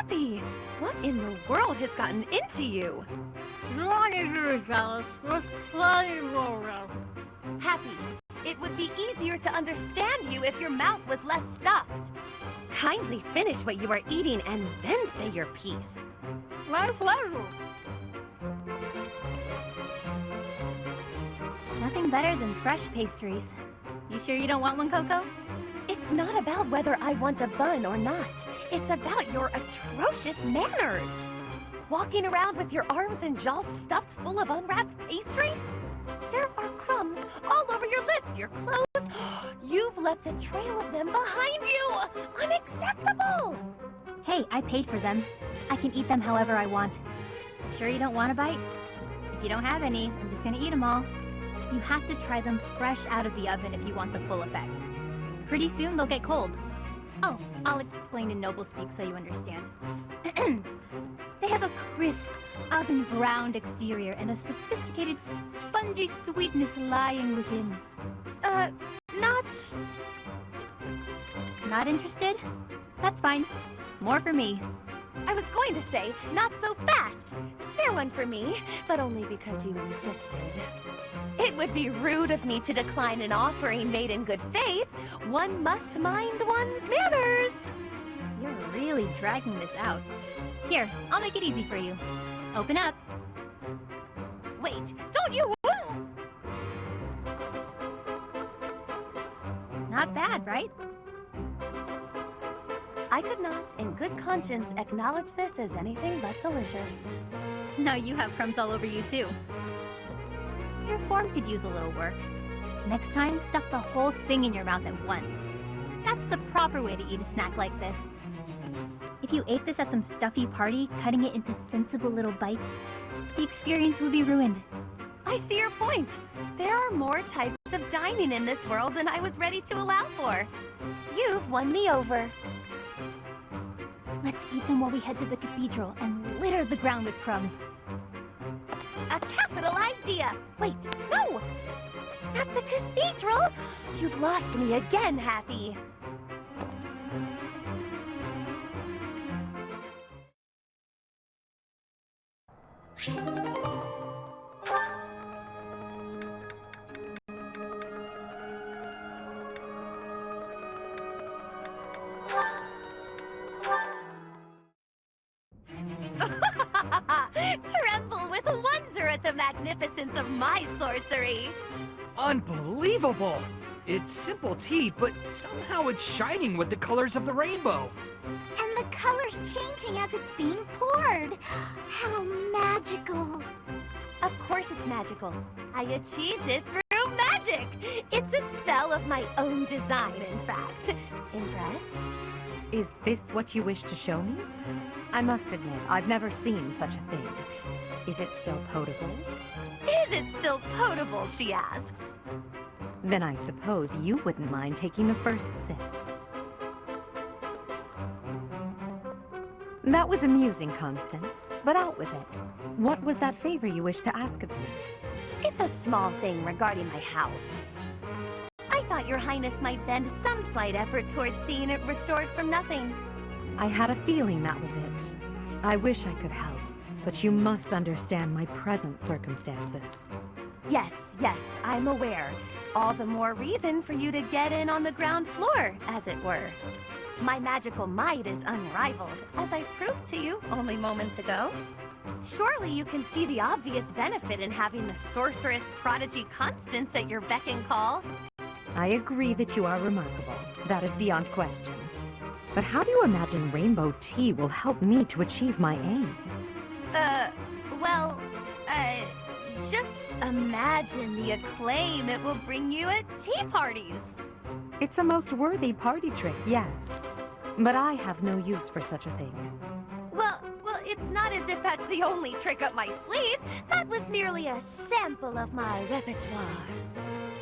Happy! What in the world has gotten into you? You don't need to be jealous. There's plenty more of. Happy, it would be easier to understand you if your mouth was less stuffed. Kindly finish what you are eating and then say your piece. My pleasure. Nothing better than fresh pastries. You sure you don't want one, Coco? It's not about whether I want a bun or not. It's about your atrocious manners. Walking around with your arms and jaws stuffed full of unwrapped pastries? There are crumbs all over your lips, your clothes. You've left a trail of them behind you. Unacceptable! Hey, I paid for them. I can eat them however I want. Sure you don't want a bite? If you don't have any, I'm just gonna eat them all. You have to try them fresh out of the oven if you want the full effect. Pretty soon they'll get cold. Oh, I'll explain in noble speak so you understand. They have a crisp, oven-browned exterior and a sophisticated, spongy sweetness lying within. Not interested? That's fine. More for me. I was going to say, not so fast. Spare one for me, but only because you insisted. It would be rude of me to decline an offering made in good faith. One must mind one's manners. You're really dragging this out. Here, I'll make it easy for you. Open up. Wait, don't you... Not bad, right? I could not, in good conscience, acknowledge this as anything but delicious. Now you have crumbs all over you, too. Your form could use a little work. Next time, stuff the whole thing in your mouth at once. That's the proper way to eat a snack like this. If you ate this at some stuffy party, cutting it into sensible little bites, the experience would be ruined. I see your point. There are more types of dining in this world than I was ready to allow for. You've won me over. Let's eat them while we head to the cathedral and litter the ground with crumbs. A capital idea! Wait, no! At the cathedral? You've lost me again, Happy. Tremble with wonder at the magnificence of my sorcery! Unbelievable! It's simple tea, but somehow it's shining with the colors of the rainbow. And the color's changing as it's being poured. How magical. Of course it's magical. I achieved it through magic! It's a spell of my own design, in fact. Impressed? Is this what you wish to show me? I must admit, I've never seen such a thing. Is it still potable? Is it still potable, she asks. Then I suppose you wouldn't mind taking the first sip. That was amusing, Constance, but out with it. What was that favor you wished to ask of me? It's a small thing regarding my house. I thought your highness might bend some slight effort towards seeing it restored from nothing. I had a feeling that was it. I wish I could help, but you must understand my present circumstances. Yes, I'm aware. All the more reason for you to get in on the ground floor, as it were. My magical might is unrivaled, as I proved to you only moments ago. Surely you can see the obvious benefit in having the sorceress prodigy Constance at your beck and call. I agree that you are remarkable. That is beyond question. But how do you imagine rainbow tea will help me to achieve my aim? Just imagine the acclaim it will bring you at tea parties. It's a most worthy party trick, yes. But I have no use for such a thing. Well, it's not as if that's the only trick up my sleeve. That was merely a sample of my repertoire.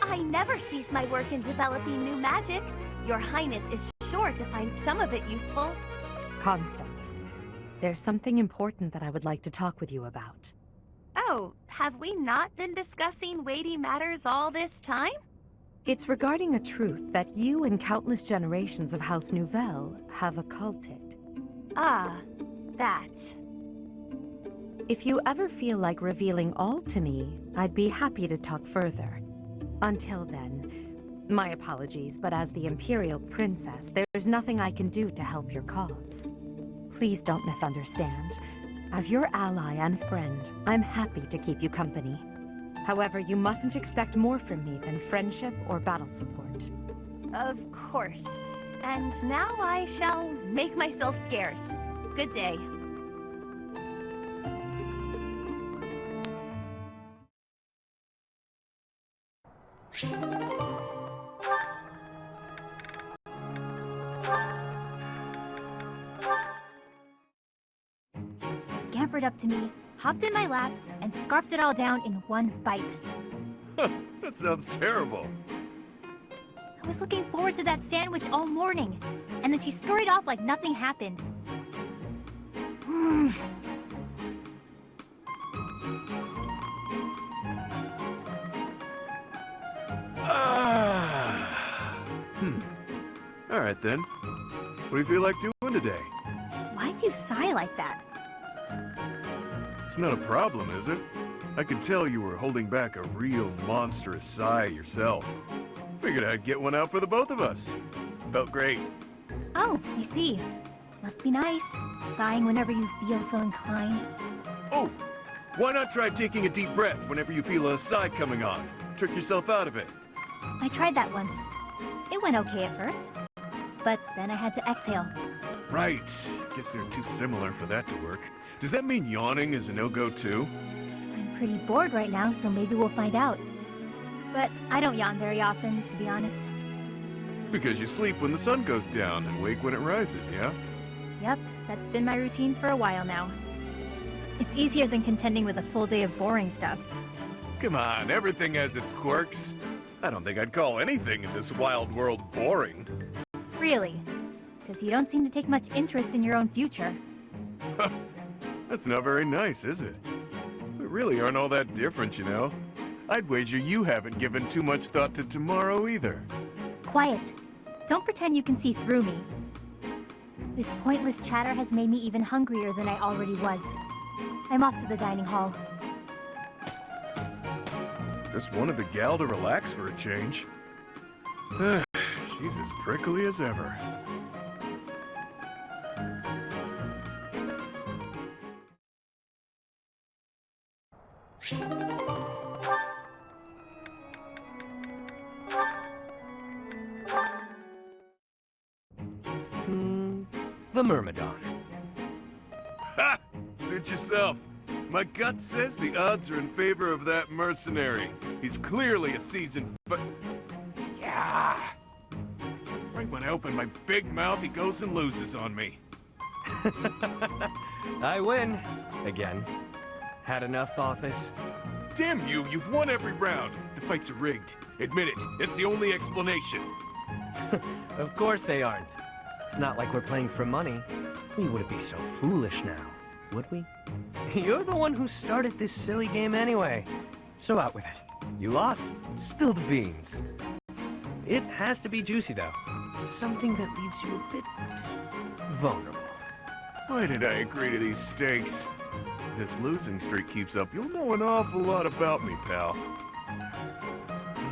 I never cease my work in developing new magic. Your Highness is sure to find some of it useful. Constance, there's something important that I would like to talk with you about. Oh, have we not been discussing weighty matters all this time? It's regarding a truth that you and countless generations of House Nouvelle have occulted. Ah, that. If you ever feel like revealing all to me, I'd be happy to talk further. Until then, my apologies, but as the Imperial Princess, there's nothing I can do to help your cause. Please don't misunderstand. As your ally and friend, I'm happy to keep you company. However, you mustn't expect more from me than friendship or battle support. Of course. And now I shall make myself scarce. Good day. Scampered up to me, hopped in my lap, and scarfed it all down in one bite. That sounds terrible. I was looking forward to that sandwich all morning, and then she scurried off like nothing happened. Alright then. What do you feel like doing today? Why'd you sigh like that? It's not a problem, is it? I could tell you were holding back a real monstrous sigh yourself. Figured I'd get one out for the both of us. Felt great. Oh, I see. Must be nice, sighing whenever you feel so inclined. Oh! Why not try taking a deep breath whenever you feel a sigh coming on? Trick yourself out of it. I tried that once. It went okay at first, but then I had to exhale. Right. Guess they're too similar for that to work. Does that mean yawning is a no-go too? I'm pretty bored right now, so maybe we'll find out. But I don't yawn very often, to be honest. Because you sleep when the sun goes down and wake when it rises, yeah? Yep, that's been my routine for a while now. It's easier than contending with a full day of boring stuff. Come on, everything has its quirks. I don't think I'd call anything in this wild world boring. Really? Because you don't seem to take much interest in your own future. That's not very nice, is it? We really aren't all that different, you know? I'd wager you haven't given too much thought to tomorrow either. Quiet. Don't pretend you can see through me. This pointless chatter has made me even hungrier than I already was. I'm off to the dining hall. Just wanted the gal to relax for a change. She's as prickly as ever. The Myrmidon. Ha! Suit yourself. My gut says the odds are in favor of that mercenary. He's clearly a seasoned Yeah! Right when I open my big mouth, he goes and loses on me. I win. Again. Had enough, Sothis? Damn you, you've won every round. The fights are rigged. Admit it, it's the only explanation. Of course they aren't. It's not like we're playing for money. We wouldn't be so foolish now, would we? You're the one who started this silly game anyway. So out with it. You lost. Spill the beans. It has to be juicy, though. Something that leaves you a bit vulnerable. Why did I agree to these stakes? If this losing streak keeps up, you'll know an awful lot about me, pal.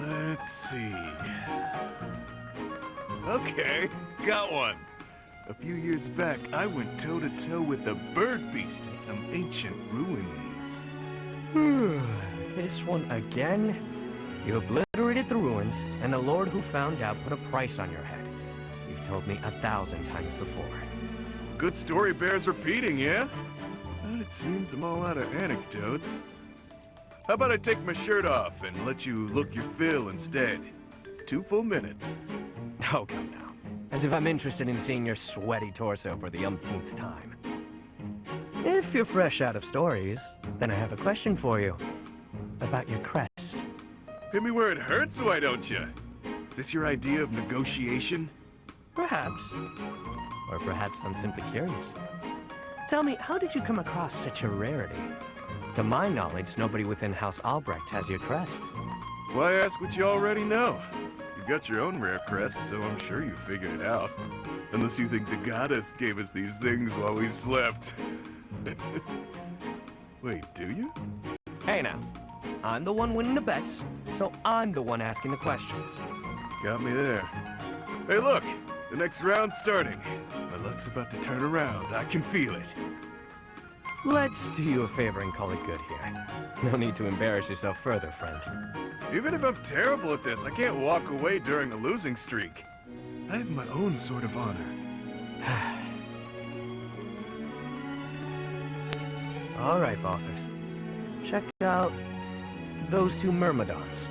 Let's see. Okay, got one. A few years back, I went toe-to-toe with the bird beast in some ancient ruins. This one again? You obliterated the ruins, and the Lord who found out put a price on your head. You've told me 1,000 times before. Good story bears repeating, yeah? But it seems I'm all out of anecdotes. How about I take my shirt off and let you look your fill instead? 2 full minutes. Oh, come now. As if I'm interested in seeing your sweaty torso for the umpteenth time. If you're fresh out of stories, then I have a question for you. About your crest. Hit me where it hurts, why don't you? Is this your idea of negotiation? Perhaps. Or perhaps I'm simply curious. Tell me, how did you come across such a rarity? To my knowledge, nobody within House Albrecht has your crest. Why ask what you already know? You've got your own rare crest, so I'm sure you figured it out. Unless you think the goddess gave us these things while we slept. Wait, do you? Hey now, I'm the one winning the bets, so I'm the one asking the questions. Got me there. Hey look, the next round's starting. My luck's about to turn around, I can feel it. Let's do you a favor and call it good here. No need to embarrass yourself further, friend. Even if I'm terrible at this, I can't walk away during a losing streak. I have my own sort of honor. All right, bosses. Check out those two myrmidons.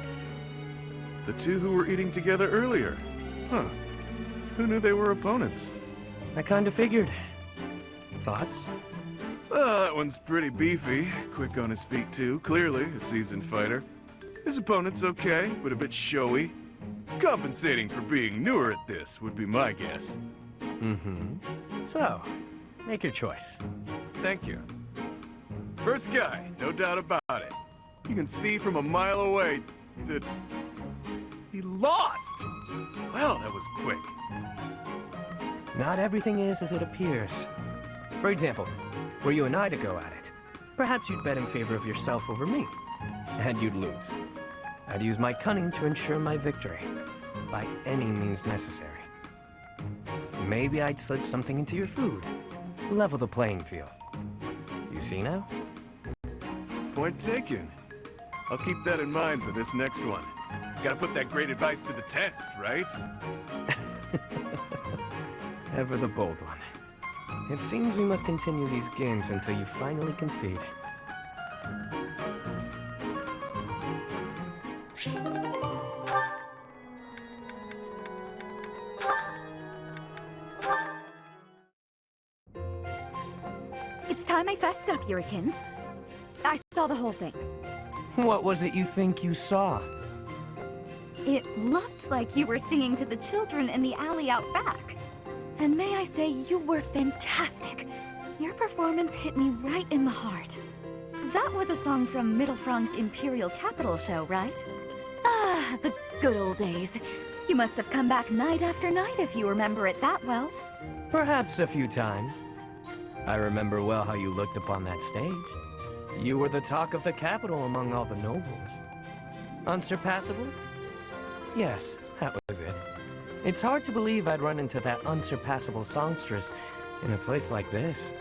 The two who were eating together earlier. Huh. Who knew they were opponents? I kinda figured. Thoughts? That one's pretty beefy. Quick on his feet, too. Clearly a seasoned fighter. His opponent's okay, but a bit showy. Compensating for being newer at this would be my guess. Mm-hmm. So, make your choice. Thank you. First guy, no doubt about it. You can see from a mile away that he lost. Well, that was quick. Not everything is as it appears. For example, were you and I to go at it, perhaps you'd bet in favor of yourself over me, and you'd lose. I'd use my cunning to ensure my victory, by any means necessary. Maybe I'd slip something into your food, level the playing field. You see now? Point taken. I'll keep that in mind for this next one. Gotta put that great advice to the test, right? Ever the bold one. It seems we must continue these games until you finally concede. It's time I fessed up, Yurikins. I saw the whole thing. What was it you think you saw? It looked like you were singing to the children in the alley out back. And may I say, you were fantastic. Your performance hit me right in the heart. That was a song from Mittelfrank's Imperial Capital show, right? Ah, the good old days. You must have come back night after night if you remember it that well. Perhaps a few times. I remember well how you looked upon that stage. You were the talk of the capital among all the nobles. Unsurpassable? Yes, that was it. It's hard to believe I'd run into that unsurpassable songstress in a place like this.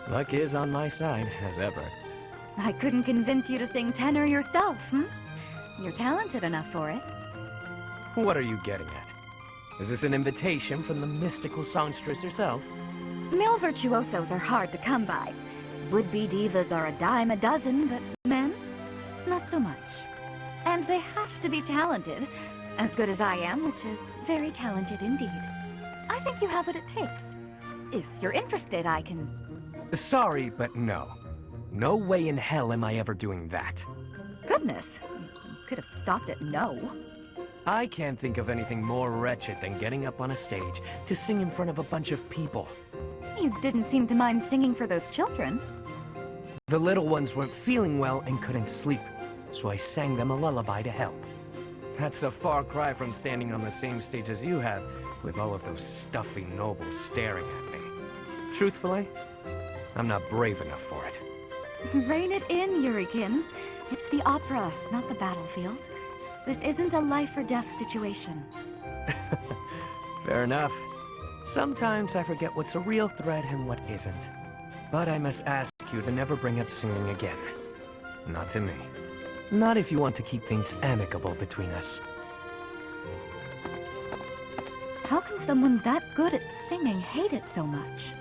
Luck is on my side, as ever. I couldn't convince you to sing tenor yourself, hmm? You're talented enough for it. What are you getting at? Is this an invitation from the mystical songstress herself? Male virtuosos are hard to come by. Would-be divas are a dime a dozen, but men? Not so much. And they have to be talented. As good as I am, which is very talented indeed. I think you have what it takes. If you're interested, I can... Sorry, but no. No way in hell am I ever doing that. Goodness, you could have stopped at no. I can't think of anything more wretched than getting up on a stage to sing in front of a bunch of people. You didn't seem to mind singing for those children. The little ones weren't feeling well and couldn't sleep, so I sang them a lullaby to help. That's a far cry from standing on the same stage as you have, with all of those stuffy nobles staring at me. Truthfully, I'm not brave enough for it. Rein it in, Yurikins. It's the opera, not the battlefield. This isn't a life-or-death situation. Fair enough. Sometimes I forget what's a real threat and what isn't. But I must ask you to never bring up singing again. Not to me. Not if you want to keep things amicable between us. How can someone that good at singing hate it so much?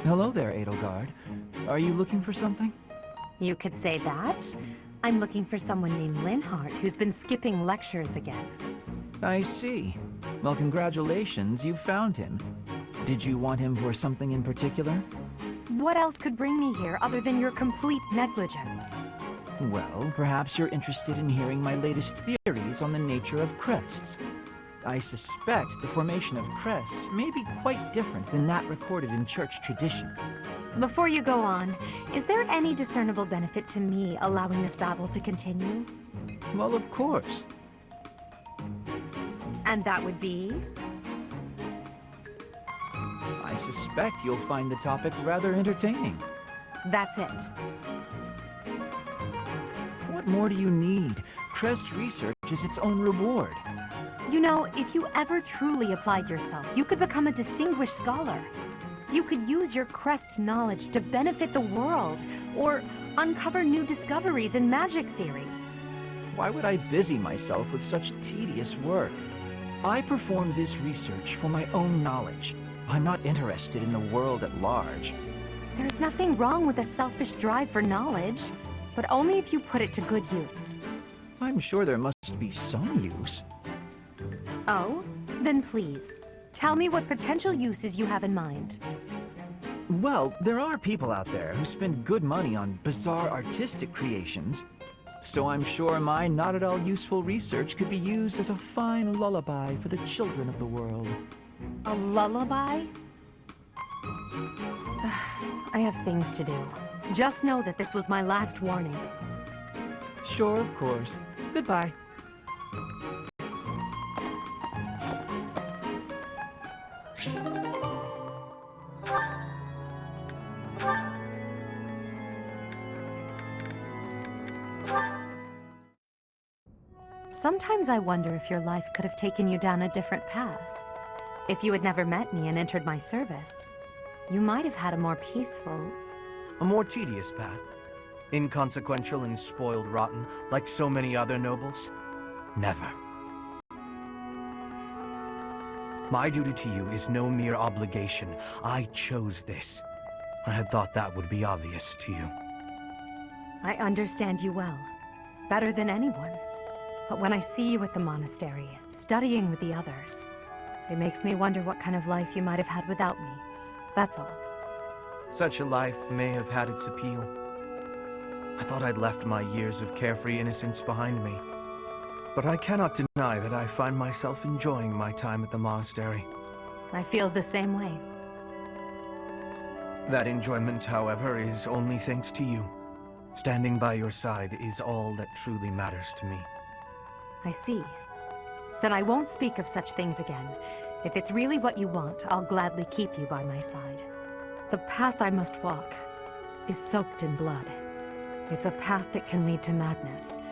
Hello there, Edelgard. Are you looking for something? You could say that. I'm looking for someone named Linhardt who's been skipping lectures again. I see. Well, congratulations, you found him. Did you want him for something in particular? What else could bring me here other than your complete negligence? Well, perhaps you're interested in hearing my latest theories on the nature of crests. I suspect the formation of crests may be quite different than that recorded in church tradition. Before you go on, is there any discernible benefit to me allowing this babble to continue? Well, of course. And that would be? I suspect you'll find the topic rather entertaining. That's it. What more do you need? Crest research is its own reward. You know, if you ever truly applied yourself, you could become a distinguished scholar. You could use your crest knowledge to benefit the world, or uncover new discoveries in magic theory. Why would I busy myself with such tedious work? I perform this research for my own knowledge. I'm not interested in the world at large. There's nothing wrong with a selfish drive for knowledge, but only if you put it to good use. I'm sure there must be some use. Oh? Then please, tell me what potential uses you have in mind. Well, there are people out there who spend good money on bizarre artistic creations, so I'm sure my not at all useful research could be used as a fine lullaby for the children of the world. A lullaby? I have things to do. Just know that this was my last warning. Sure, of course. Goodbye. Sometimes I wonder if your life could have taken you down a different path. If you had never met me and entered my service, you might have had a more peaceful... A more tedious path. Inconsequential and spoiled rotten, like so many other nobles. Never. My duty to you is no mere obligation. I chose this. I had thought that would be obvious to you. I understand you well. Better than anyone. But when I see you at the monastery, studying with the others, it makes me wonder what kind of life you might have had without me. That's all. Such a life may have had its appeal. I thought I'd left my years of carefree innocence behind me. But I cannot deny that I find myself enjoying my time at the monastery. I feel the same way. That enjoyment, however, is only thanks to you. Standing by your side is all that truly matters to me. I see. Then I won't speak of such things again. If it's really what you want, I'll gladly keep you by my side. The path I must walk is soaked in blood. It's a path that can lead to madness,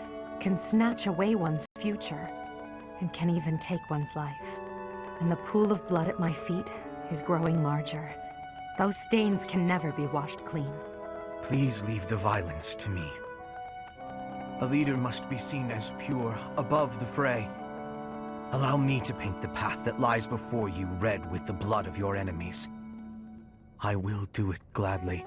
can snatch away one's future, and can even take one's life. And the pool of blood at my feet is growing larger. Those stains can never be washed clean. Please leave the violence to me. A leader must be seen as pure, above the fray. Allow me to paint the path that lies before you red with the blood of your enemies. I will do it gladly.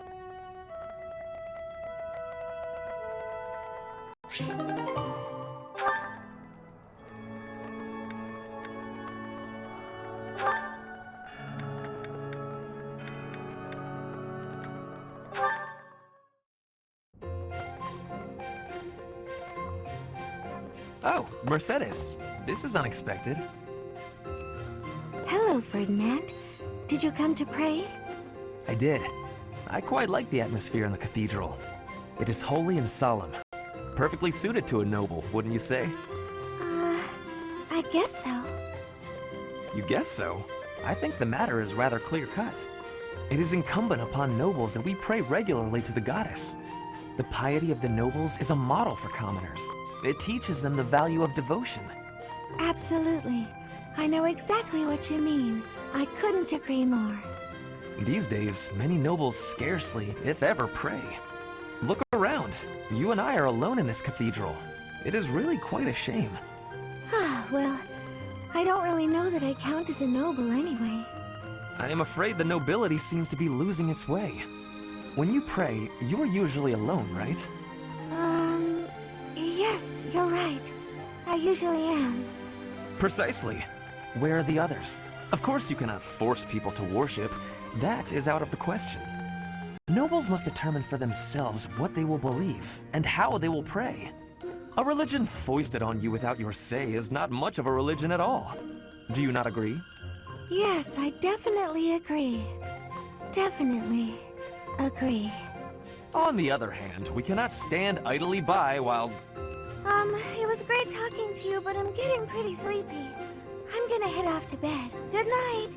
Oh, Mercedes. This is unexpected. Hello, Ferdinand. Did you come to pray? I did. I quite like the atmosphere in the cathedral. It is holy and solemn. Perfectly suited to a noble, wouldn't you say? I guess so. You guess so? I think the matter is rather clear-cut. It is incumbent upon nobles that we pray regularly to the goddess. The piety of the nobles is a model for commoners. It teaches them the value of devotion. Absolutely. I know exactly what you mean. I couldn't agree more. These days, many nobles scarcely, if ever, pray. Look around. You and I are alone in this cathedral. It is really quite a shame. Well, I don't really know that I count as a noble anyway. I am afraid the nobility seems to be losing its way. When you pray, you are usually alone, right? Yes, you're right. I usually am. Precisely. Where are the others? Of course you cannot force people to worship. That is out of the question. Nobles must determine for themselves what they will believe and how they will pray. A religion foisted on you without your say is not much of a religion at all. Do you not agree? Yes, I definitely agree. Definitely agree. On the other hand, we cannot stand idly by while... It was great talking to you, but I'm getting pretty sleepy. I'm gonna head off to bed. Good night.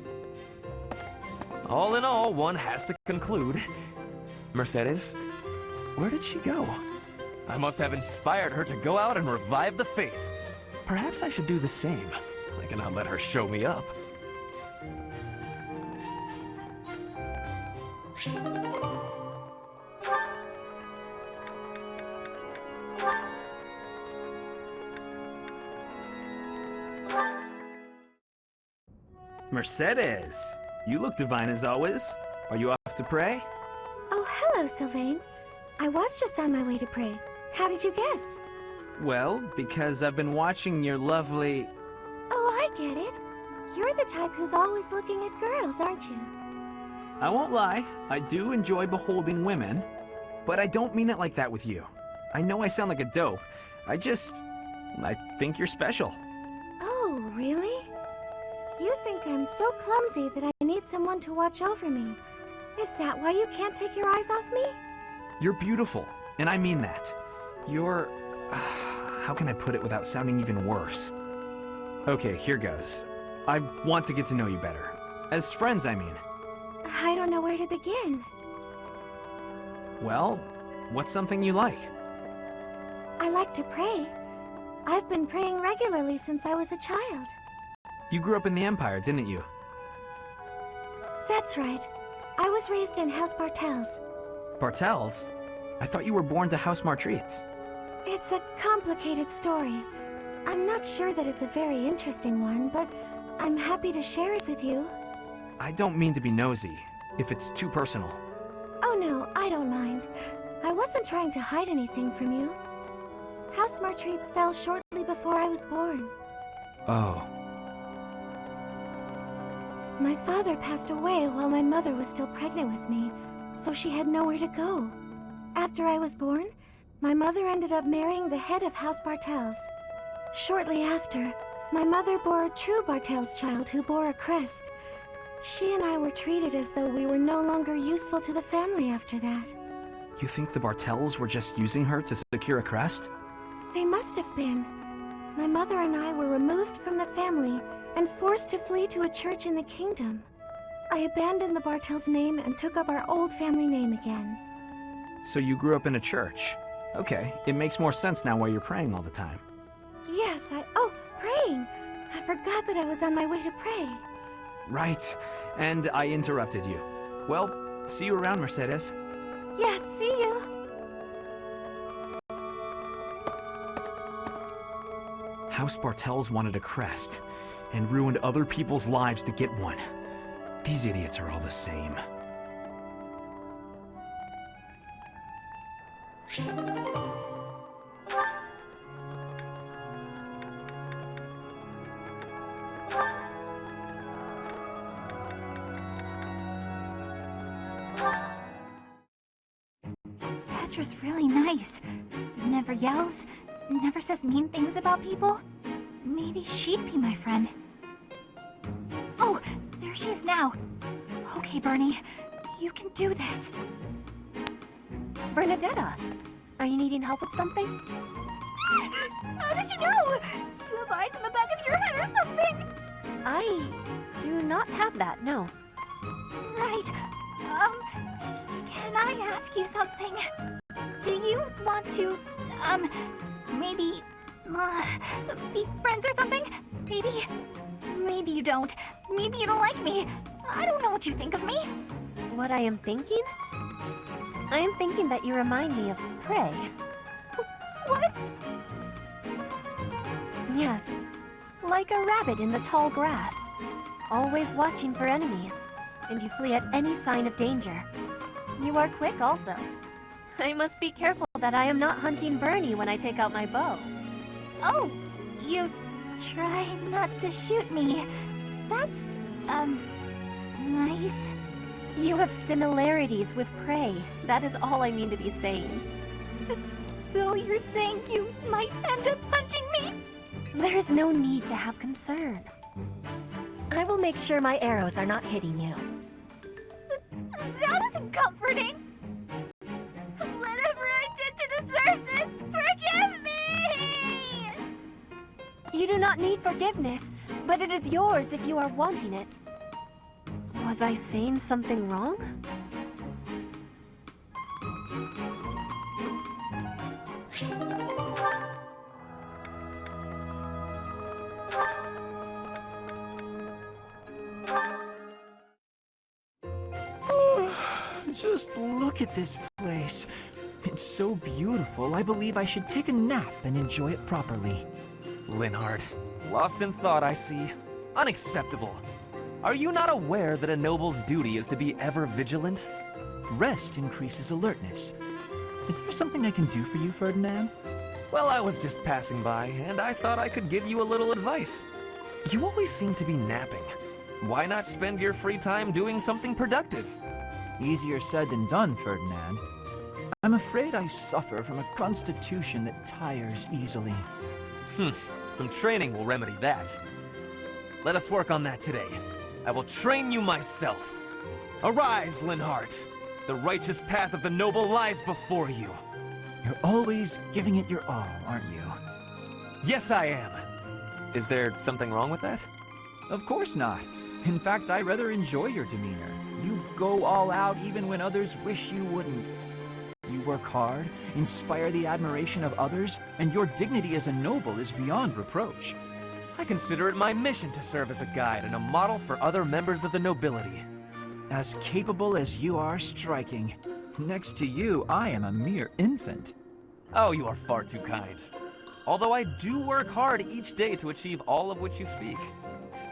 All in all, one has to conclude. Mercedes, where did she go? I must have inspired her to go out and revive the faith. Perhaps I should do the same. I cannot let her show me up. Mercedes, you look divine as always. Are you off to pray? Oh, hello, Sylvain. I was just on my way to pray. How did you guess? Well, because I've been watching your lovely... Oh, I get it. You're the type who's always looking at girls, aren't you? I won't lie, I do enjoy beholding women, but I don't mean it like that with you. I know I sound like a dope. I think you're special. Oh, really? You think I'm so clumsy that I need someone to watch over me. Is that why you can't take your eyes off me? You're beautiful, and I mean that. You're... how can I put it without sounding even worse? Okay, here goes. I want to get to know you better. As friends, I mean. I don't know where to begin. Well, what's something you like? I like to pray. I've been praying regularly since I was a child. You grew up in the Empire, didn't you? That's right. I was raised in House Bartels. Bartels? I thought you were born to House Martreats. It's a complicated story. I'm not sure that it's a very interesting one, but I'm happy to share it with you. I don't mean to be nosy, if it's too personal. Oh no, I don't mind. I wasn't trying to hide anything from you. House Martreats fell shortly before I was born. Oh. My father passed away while my mother was still pregnant with me, so she had nowhere to go. After I was born, my mother ended up marrying the head of House Bartels. Shortly after, my mother bore a true Bartels child who bore a crest. She and I were treated as though we were no longer useful to the family after that. You think the Bartels were just using her to secure a crest? They must have been. My mother and I were removed from the family and forced to flee to a church in the kingdom. I abandoned the Bartels name and took up our old family name again. So you grew up in a church. Okay, it makes more sense now why you're praying all the time. Yes, Oh, praying! I forgot that I was on my way to pray. Right, and I interrupted you. Well, see you around, Mercedes. Yes, see you! House Bartels wanted a crest, and ruined other people's lives to get one. These idiots are all the same. Petra's really nice. Never yells, never says mean things about people. Maybe she'd be my friend. Oh, there she is now. Okay, Bernie, you can do this. Bernadetta, are you needing help with something? How did you know? Do you have eyes in the back of your head or something? I do not have that, no. Right. Can I ask you something? Do you want to, maybe, be friends or something? Maybe you don't. Maybe you don't like me. I don't know what you think of me. What I am thinking? I am thinking that you remind me of prey. What? Yes, like a rabbit in the tall grass. Always watching for enemies, and you flee at any sign of danger. You are quick also. I must be careful that I am not hunting Bernie when I take out my bow. Oh, you try not to shoot me. That's, nice. You have similarities with prey. That is all I mean to be saying. So you're saying you might end up hunting me? There is no need to have concern. I will make sure my arrows are not hitting you. That isn't comforting. Whatever I did to deserve this, forgive me! You do not need forgiveness, but it is yours if you are wanting it. Was I saying something wrong? Just look at this place. It's so beautiful, I believe I should take a nap and enjoy it properly. Linhardt, lost in thought, I see. Unacceptable. Are you not aware that a noble's duty is to be ever vigilant? Rest increases alertness. Is there something I can do for you, Ferdinand? Well, I was just passing by, and I thought I could give you a little advice. You always seem to be napping. Why not spend your free time doing something productive? Easier said than done, Ferdinand. I'm afraid I suffer from a constitution that tires easily. Some training will remedy that. Let us work on that today. I will train you myself. Arise, Linhardt. The righteous path of the noble lies before you. You're always giving it your all, aren't you? Yes, I am. Is there something wrong with that? Of course not. In fact, I rather enjoy your demeanor. You go all out even when others wish you wouldn't. You work hard, inspire the admiration of others, and your dignity as a noble is beyond reproach. I consider it my mission to serve as a guide and a model for other members of the nobility. As capable as you are striking. Next to you, I am a mere infant. Oh, you are far too kind. Although I do work hard each day to achieve all of which you speak.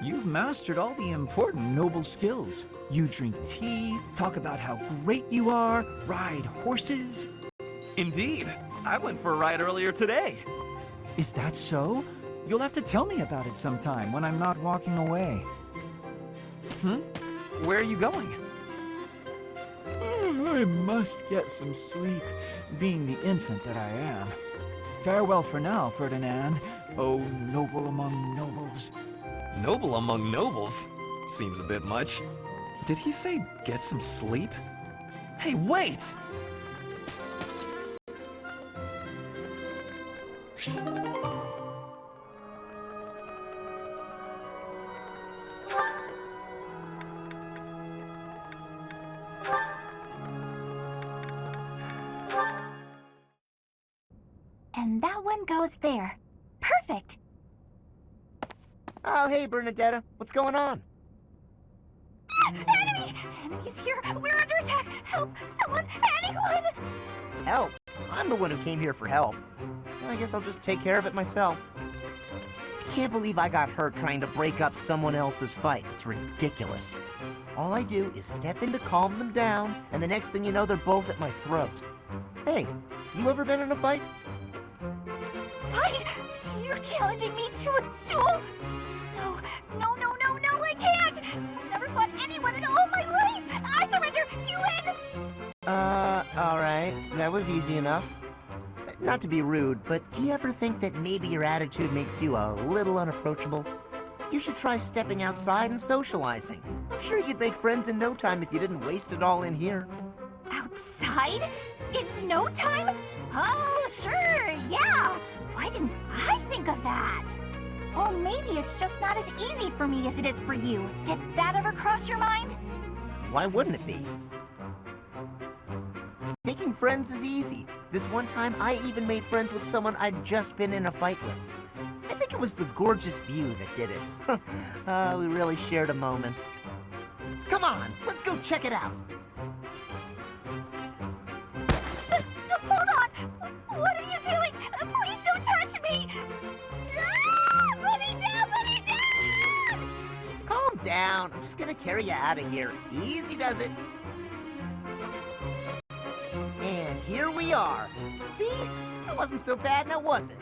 You've mastered all the important noble skills. You drink tea, talk about how great you are, ride horses. Indeed. I went for a ride earlier today. Is that so? You'll have to tell me about it sometime when I'm not walking away. Where are you going? I must get some sleep, being the infant that I am. Farewell for now, Ferdinand, oh noble among nobles. Noble among nobles? Seems a bit much. Did he say get some sleep? Hey, wait! And that one goes there. Perfect! Oh, hey, Bernadetta. What's going on? Enemy! Enemies here! We're under attack! Help! Someone! Anyone! Help? I'm the one who came here for help. I guess I'll just take care of it myself. I can't believe I got hurt trying to break up someone else's fight. It's ridiculous. All I do is step in to calm them down, and the next thing you know, they're both at my throat. Hey, you ever been in a fight? Fight? You're challenging me to a duel? No, I can't! I've never fought anyone in all my life! I surrender! You win! Alright. That was easy enough. Not to be rude, but do you ever think that maybe your attitude makes you a little unapproachable? You should try stepping outside and socializing. I'm sure you'd make friends in no time if you didn't waste it all in here. Outside? In no time? Oh, sure, yeah! Why didn't I think of that? Or maybe it's just not as easy for me as it is for you. Did that ever cross your mind? Why wouldn't it be? Making friends is easy. This one time, I even made friends with someone I'd just been in a fight with. I think it was the gorgeous view that did it. We really shared a moment. Come on, let's go check it out. Hold on! What are you doing? Please don't touch me! Ah! Put me down! Put me down! Calm down. I'm just gonna carry you out of here. Easy does it. And here we are. See? That wasn't so bad now, was it?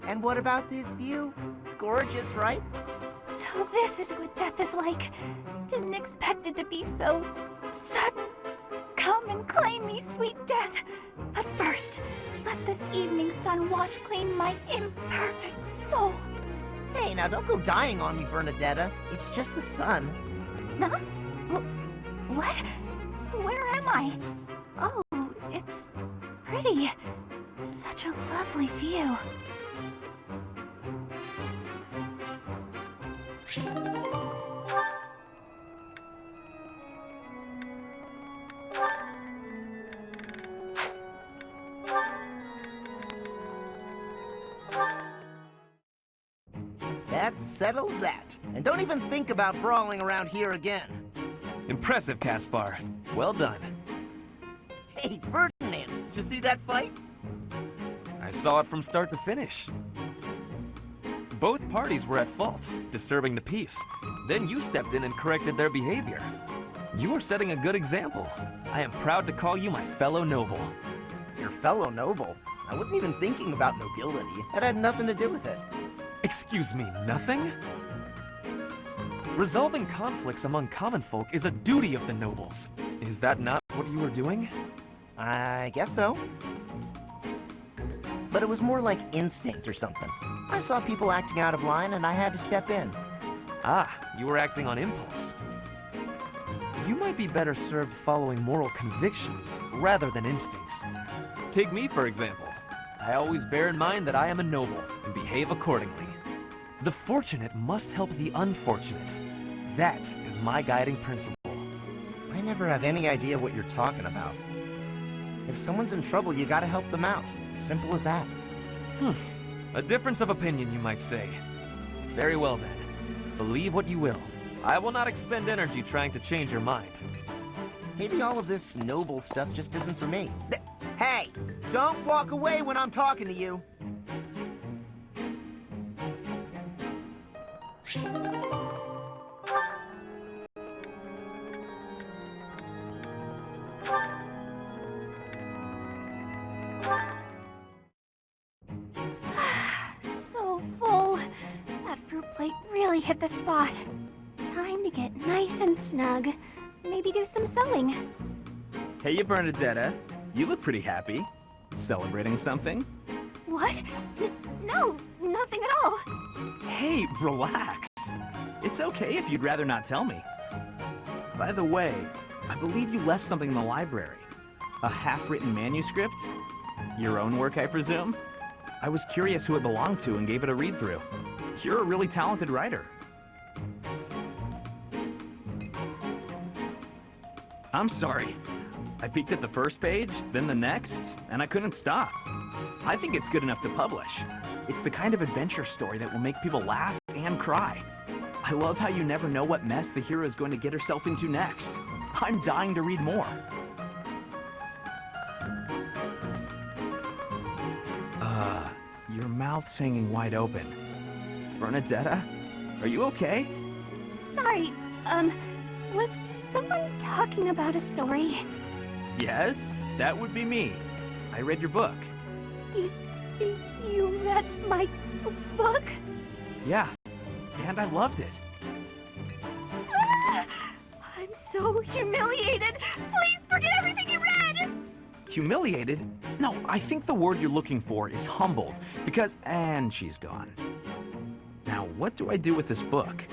And what about this view? Gorgeous, right? So this is what death is like. Didn't expect it to be so Sud, come and claim me, sweet death. But first, let this evening sun wash clean my imperfect soul. Hey, now don't go dying on me, Bernadetta. It's just the sun. Huh? What? Where am I? Oh, it's pretty. Such a lovely view. That settles that. And don't even think about brawling around here again. Impressive, Caspar. Well done. Hey, Ferdinand, did you see that fight? I saw it from start to finish. Both parties were at fault, disturbing the peace. Then you stepped in and corrected their behavior. You are setting a good example. I am proud to call you my fellow noble. Your fellow noble? I wasn't even thinking about nobility. That had nothing to do with it. Excuse me, nothing? Resolving conflicts among common folk is a duty of the nobles. Is that not what you were doing? I guess so. But it was more like instinct or something. I saw people acting out of line and I had to step in. Ah, you were acting on impulse. You might be better served following moral convictions rather than instincts. Take me, for example. I always bear in mind that I am a noble and behave accordingly. The fortunate must help the unfortunate. That is my guiding principle. I never have any idea what you're talking about. If someone's in trouble, you gotta help them out. Simple as that. A difference of opinion, you might say. Very well then. Believe what you will. I will not expend energy trying to change your mind. Maybe all of this noble stuff just isn't for me. Hey! Don't walk away when I'm talking to you! So full. That fruit plate really hit the spot. Time to get nice and snug. Maybe do some sewing. Hey, Bernadetta. You look pretty happy. Celebrating something? What? No, nothing at all. Hey, relax. It's okay if you'd rather not tell me. By the way, I believe you left something in the library. A half-written manuscript? Your own work, I presume? I was curious who it belonged to and gave it a read-through. You're a really talented writer. I'm sorry. I peeked at the first page, then the next, and I couldn't stop. I think it's good enough to publish. It's the kind of adventure story that will make people laugh and cry. I love how you never know what mess the hero is going to get herself into next. I'm dying to read more. Your mouth's hanging wide open. Bernadetta, are you okay? Sorry, was someone talking about a story? Yes, that would be me. I read your book. You read my book? Yeah, and I loved it. I'm so humiliated. Please forget everything you read. Humiliated? No, I think the word you're looking for is humbled, because... And she's gone. Now, what do I do with this book?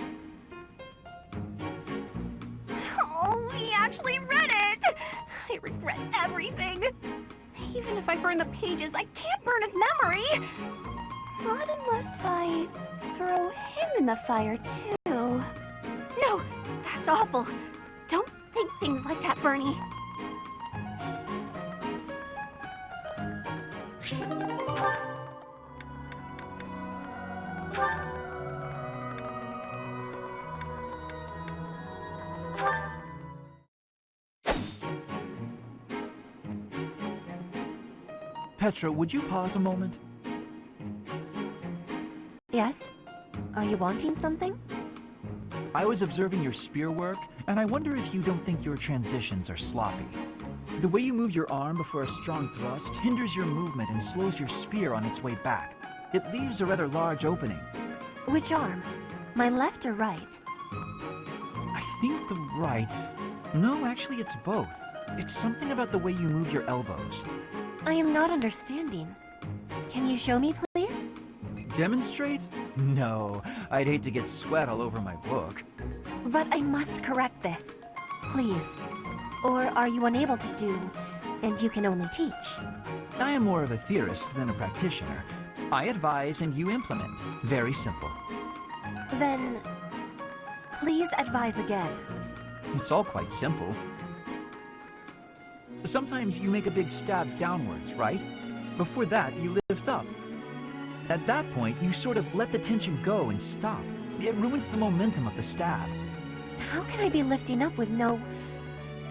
Oh, he actually read it! I regret everything. Even if I burn the pages, I can't burn his memory. Not unless I throw him in the fire, too. No, that's awful. Don't think things like that, Bernie. Petra, would you pause a moment? Yes? Are you wanting something? I was observing your spear work, and I wonder if you don't think your transitions are sloppy. The way you move your arm before a strong thrust hinders your movement and slows your spear on its way back. It leaves a rather large opening. Which arm? My left or right? I think the right... No, actually it's both. It's something about the way you move your elbows. I am not understanding. Can you show me, please? Demonstrate? No, I'd hate to get sweat all over my book. But I must correct this. Please. Or are you unable to do, and you can only teach? I am more of a theorist than a practitioner. I advise and you implement. Very simple. Then, please advise again. It's all quite simple. Sometimes you make a big stab downwards, right? Before that, you lift up. At that point, you sort of let the tension go and stop. It ruins the momentum of the stab. How can I be lifting up with no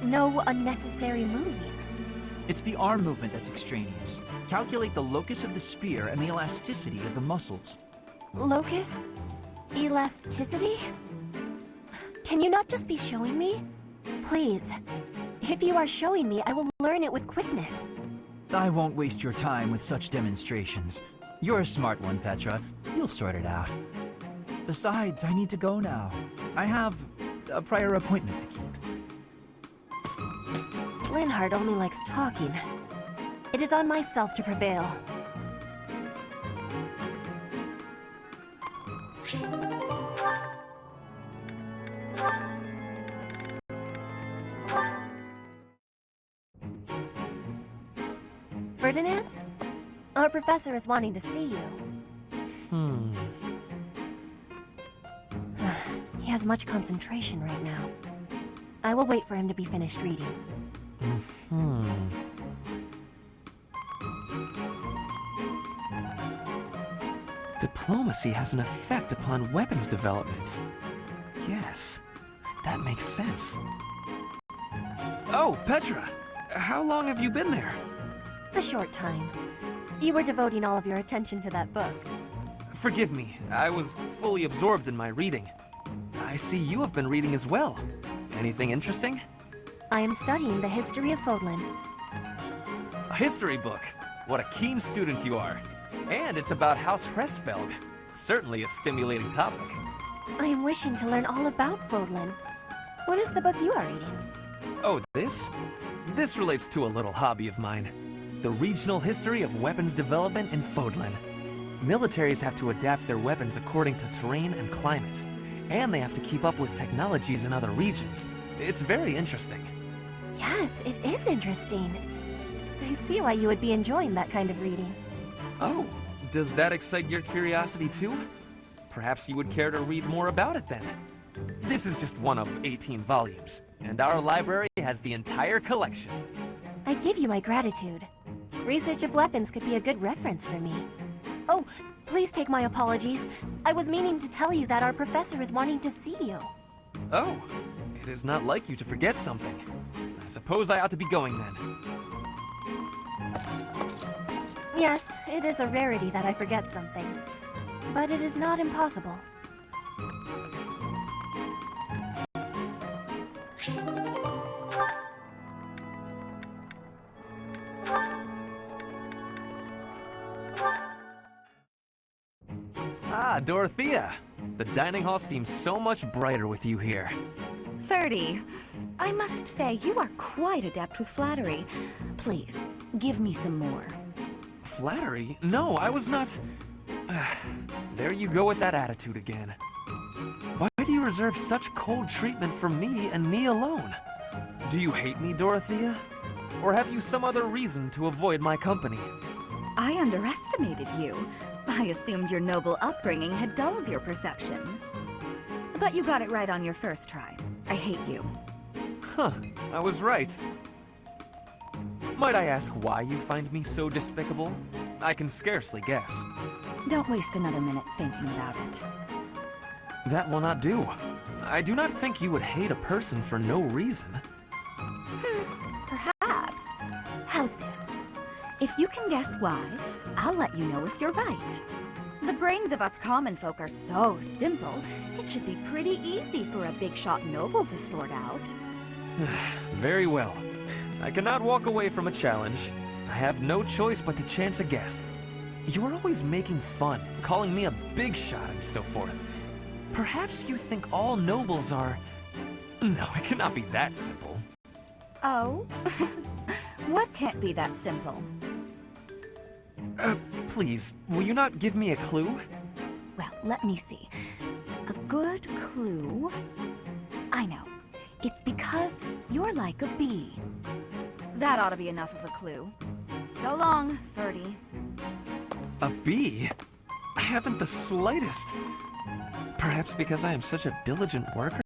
unnecessary moving? It's the arm movement that's extraneous. Calculate the locus of the spear and the elasticity of the muscles. Locus? Elasticity? Can you not just be showing me? Please. If you are showing me, I will learn it with quickness. I won't waste your time with such demonstrations. You're a smart one, Petra. You'll sort it out. Besides, I need to go now. I have a prior appointment to keep. Linhardt only likes talking. It is on myself to prevail. Ferdinand? Our professor is wanting to see you. He has much concentration right now. I will wait for him to be finished reading. Diplomacy has an effect upon weapons development. Yes, that makes sense. Oh, Petra! How long have you been there? A short time. You were devoting all of your attention to that book. Forgive me, I was fully absorbed in my reading. I see you have been reading as well. Anything interesting? I am studying the history of Fódlan. A history book? What a keen student you are. And it's about House Hresfelg. Certainly a stimulating topic. I am wishing to learn all about Fódlan. What is the book you are reading? Oh, this? This relates to a little hobby of mine. The regional history of weapons development in Fódlan. Militaries have to adapt their weapons according to terrain and climate. And they have to keep up with technologies in other regions. It's very interesting. Yes, it is interesting. I see why you would be enjoying that kind of reading. Oh, does that excite your curiosity too? Perhaps you would care to read more about it then. This is just one of 18 volumes, and our library has the entire collection. I give you my gratitude. Research of weapons could be a good reference for me. Oh, please take my apologies. I was meaning to tell you that our professor is wanting to see you. Oh, it is not like you to forget something. I suppose I ought to be going then. Yes, it is a rarity that I forget something. But it is not impossible. Ah, Dorothea! The dining hall seems so much brighter with you here. Ferdy, I must say you are quite adept with flattery. Please, give me some more. Flattery? No, I was not... There you go with that attitude again. Why do you reserve such cold treatment for me and me alone? Do you hate me, Dorothea? Or have you some other reason to avoid my company? I underestimated you. I assumed your noble upbringing had dulled your perception. But you got it right on your first try. I hate you. Huh, I was right. Might I ask why you find me so despicable? I can scarcely guess. Don't waste another minute thinking about it. That will not do. I do not think you would hate a person for no reason. Perhaps. How's this? If you can guess why, I'll let you know if you're right. The brains of us common folk are so simple, it should be pretty easy for a big shot noble to sort out. Very well. I cannot walk away from a challenge. I have no choice but to chance a guess. You are always making fun, calling me a big shot and so forth. Perhaps you think all nobles are... No, it cannot be that simple. Oh? What can't be that simple? Please, will you not give me a clue? Well, let me see. A good clue? I know. It's because you're like a bee. That ought to be enough of a clue. So long, Ferdy. A bee? I haven't the slightest. Perhaps because I am such a diligent worker?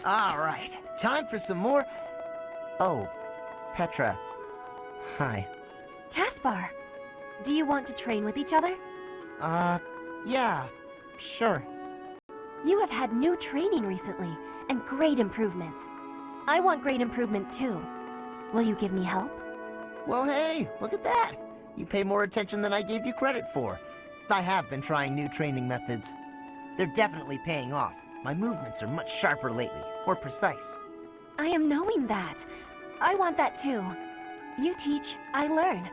All right, time for some more. Oh, Petra. Hi. Caspar, do you want to train with each other? Yeah, sure. You have had new training recently, and great improvements. I want great improvement too. Will you give me help? Well, hey, look at that. You pay more attention than I gave you credit for. I have been trying new training methods. They're definitely paying off. My movements are much sharper lately, more precise. I am knowing that. I want that too. You teach, I learn.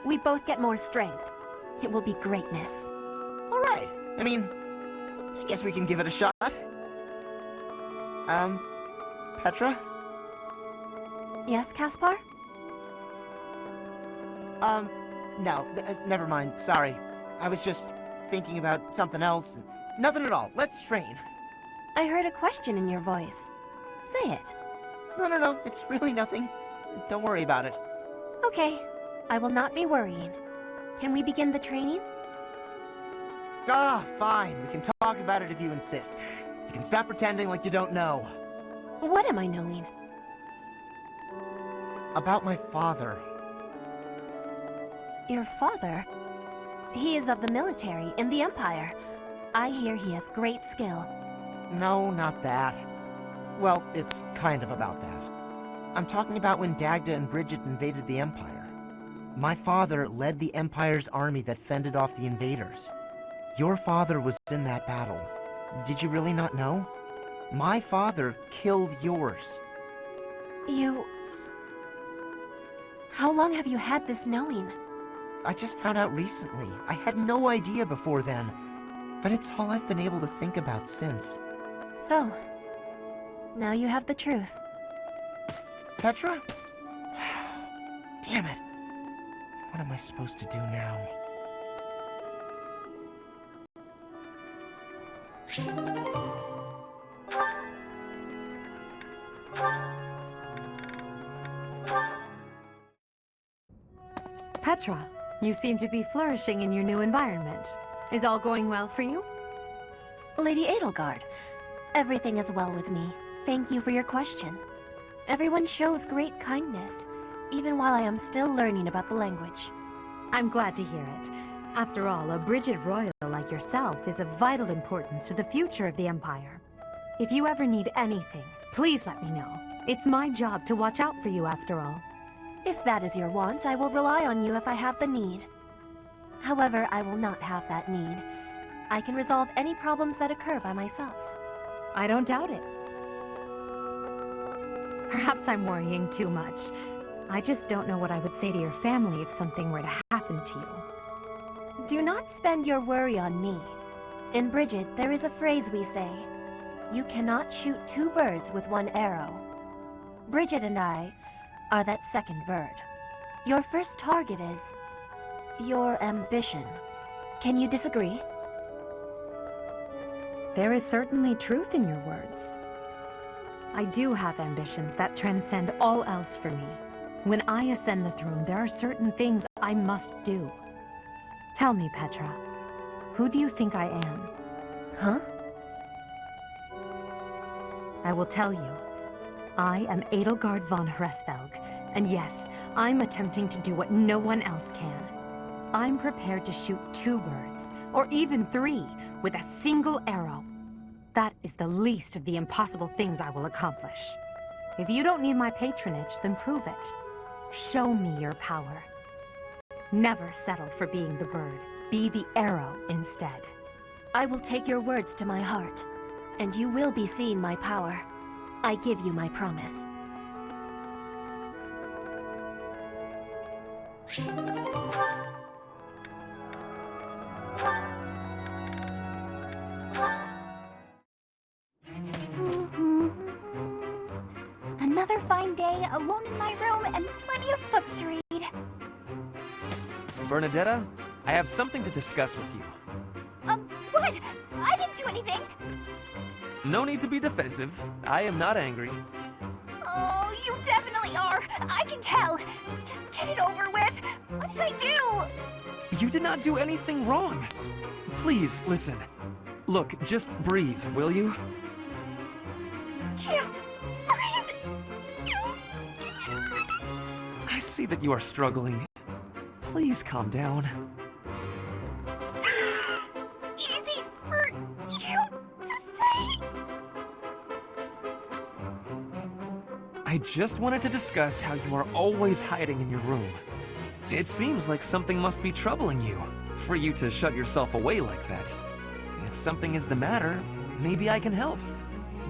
We both get more strength. It will be greatness. All right. I mean, I guess we can give it a shot. Petra? Yes, Caspar? No, never mind. Sorry. I was just thinking about something else. Nothing at all. Let's train. I heard a question in your voice. Say it. No. It's really nothing. Don't worry about it. Okay. I will not be worrying. Can we begin the training? Ah, fine. We can talk about it if you insist. You can stop pretending like you don't know. What am I knowing? About my father. Your father? He is of the military in the Empire. I hear he has great skill. No, not that. Well, it's kind of about that. I'm talking about when Dagda and Bridget invaded the Empire. My father led the Empire's army that fended off the invaders. Your father was in that battle. Did you really not know? My father killed yours. You... How long have you had this knowing? I just found out recently. I had no idea before then. But it's all I've been able to think about since. So, now you have the truth. Petra? Damn it. What am I supposed to do now? Petra, you seem to be flourishing in your new environment. Is all going well for you? Lady Edelgard, everything is well with me. Thank you for your question. Everyone shows great kindness, even while I am still learning about the language. I'm glad to hear it. After all, a Bridget Royal like yourself is of vital importance to the future of the Empire. If you ever need anything, please let me know. It's my job to watch out for you after all. If that is your want, I will rely on you if I have the need. However, I will not have that need. I can resolve any problems that occur by myself. I don't doubt it. Perhaps I'm worrying too much. I just don't know what I would say to your family if something were to happen to you. Do not spend your worry on me. In Bridget, there is a phrase we say. You cannot shoot two birds with one arrow. Bridget and I are that second bird. Your first target is your ambition. Can you disagree? There is certainly truth in your words. I do have ambitions that transcend all else for me. When I ascend the throne, there are certain things I must do. Tell me, Petra, who do you think I am? Huh? I will tell you. I am Edelgard von Hresvelg, and yes, I'm attempting to do what no one else can. I'm prepared to shoot 2 birds, or even 3, with a single arrow. That is the least of the impossible things I will accomplish. If you don't need my patronage, then prove it. Show me your power. Never settle for being the bird. Be the arrow instead. I will take your words to my heart, and you will be seeing my power. I give you my promise. Another fine day, alone in my room, and plenty of books to read. Bernadetta, I have something to discuss with you. What? I didn't do anything. No need to be defensive. I am not angry. Oh, you definitely are. I can tell. Just get it over with. What did I do? You did not do anything wrong. Please, listen. Look, just breathe, will you? Can't breathe. Too scared. I see that you are struggling. Please calm down. Easy for you to say. I just wanted to discuss how you are always hiding in your room. It seems like something must be troubling you, for you to shut yourself away like that. If something is the matter, maybe I can help.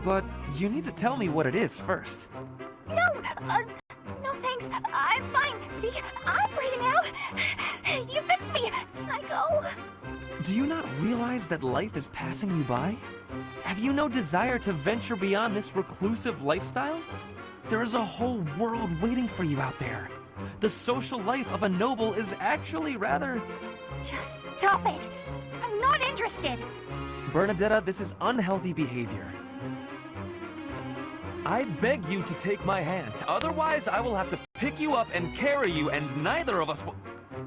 But you need to tell me what it is first. No thanks. I'm fine. See, I'm breathing out. You fixed me. Can I go? Do you not realize that life is passing you by? Have you no desire to venture beyond this reclusive lifestyle? There is a whole world waiting for you out there. The social life of a noble is actually rather... Just stop it. I'm not interested. Bernadetta, this is unhealthy behavior. I beg you to take my hand, otherwise I will have to pick you up and carry you, and neither of us will...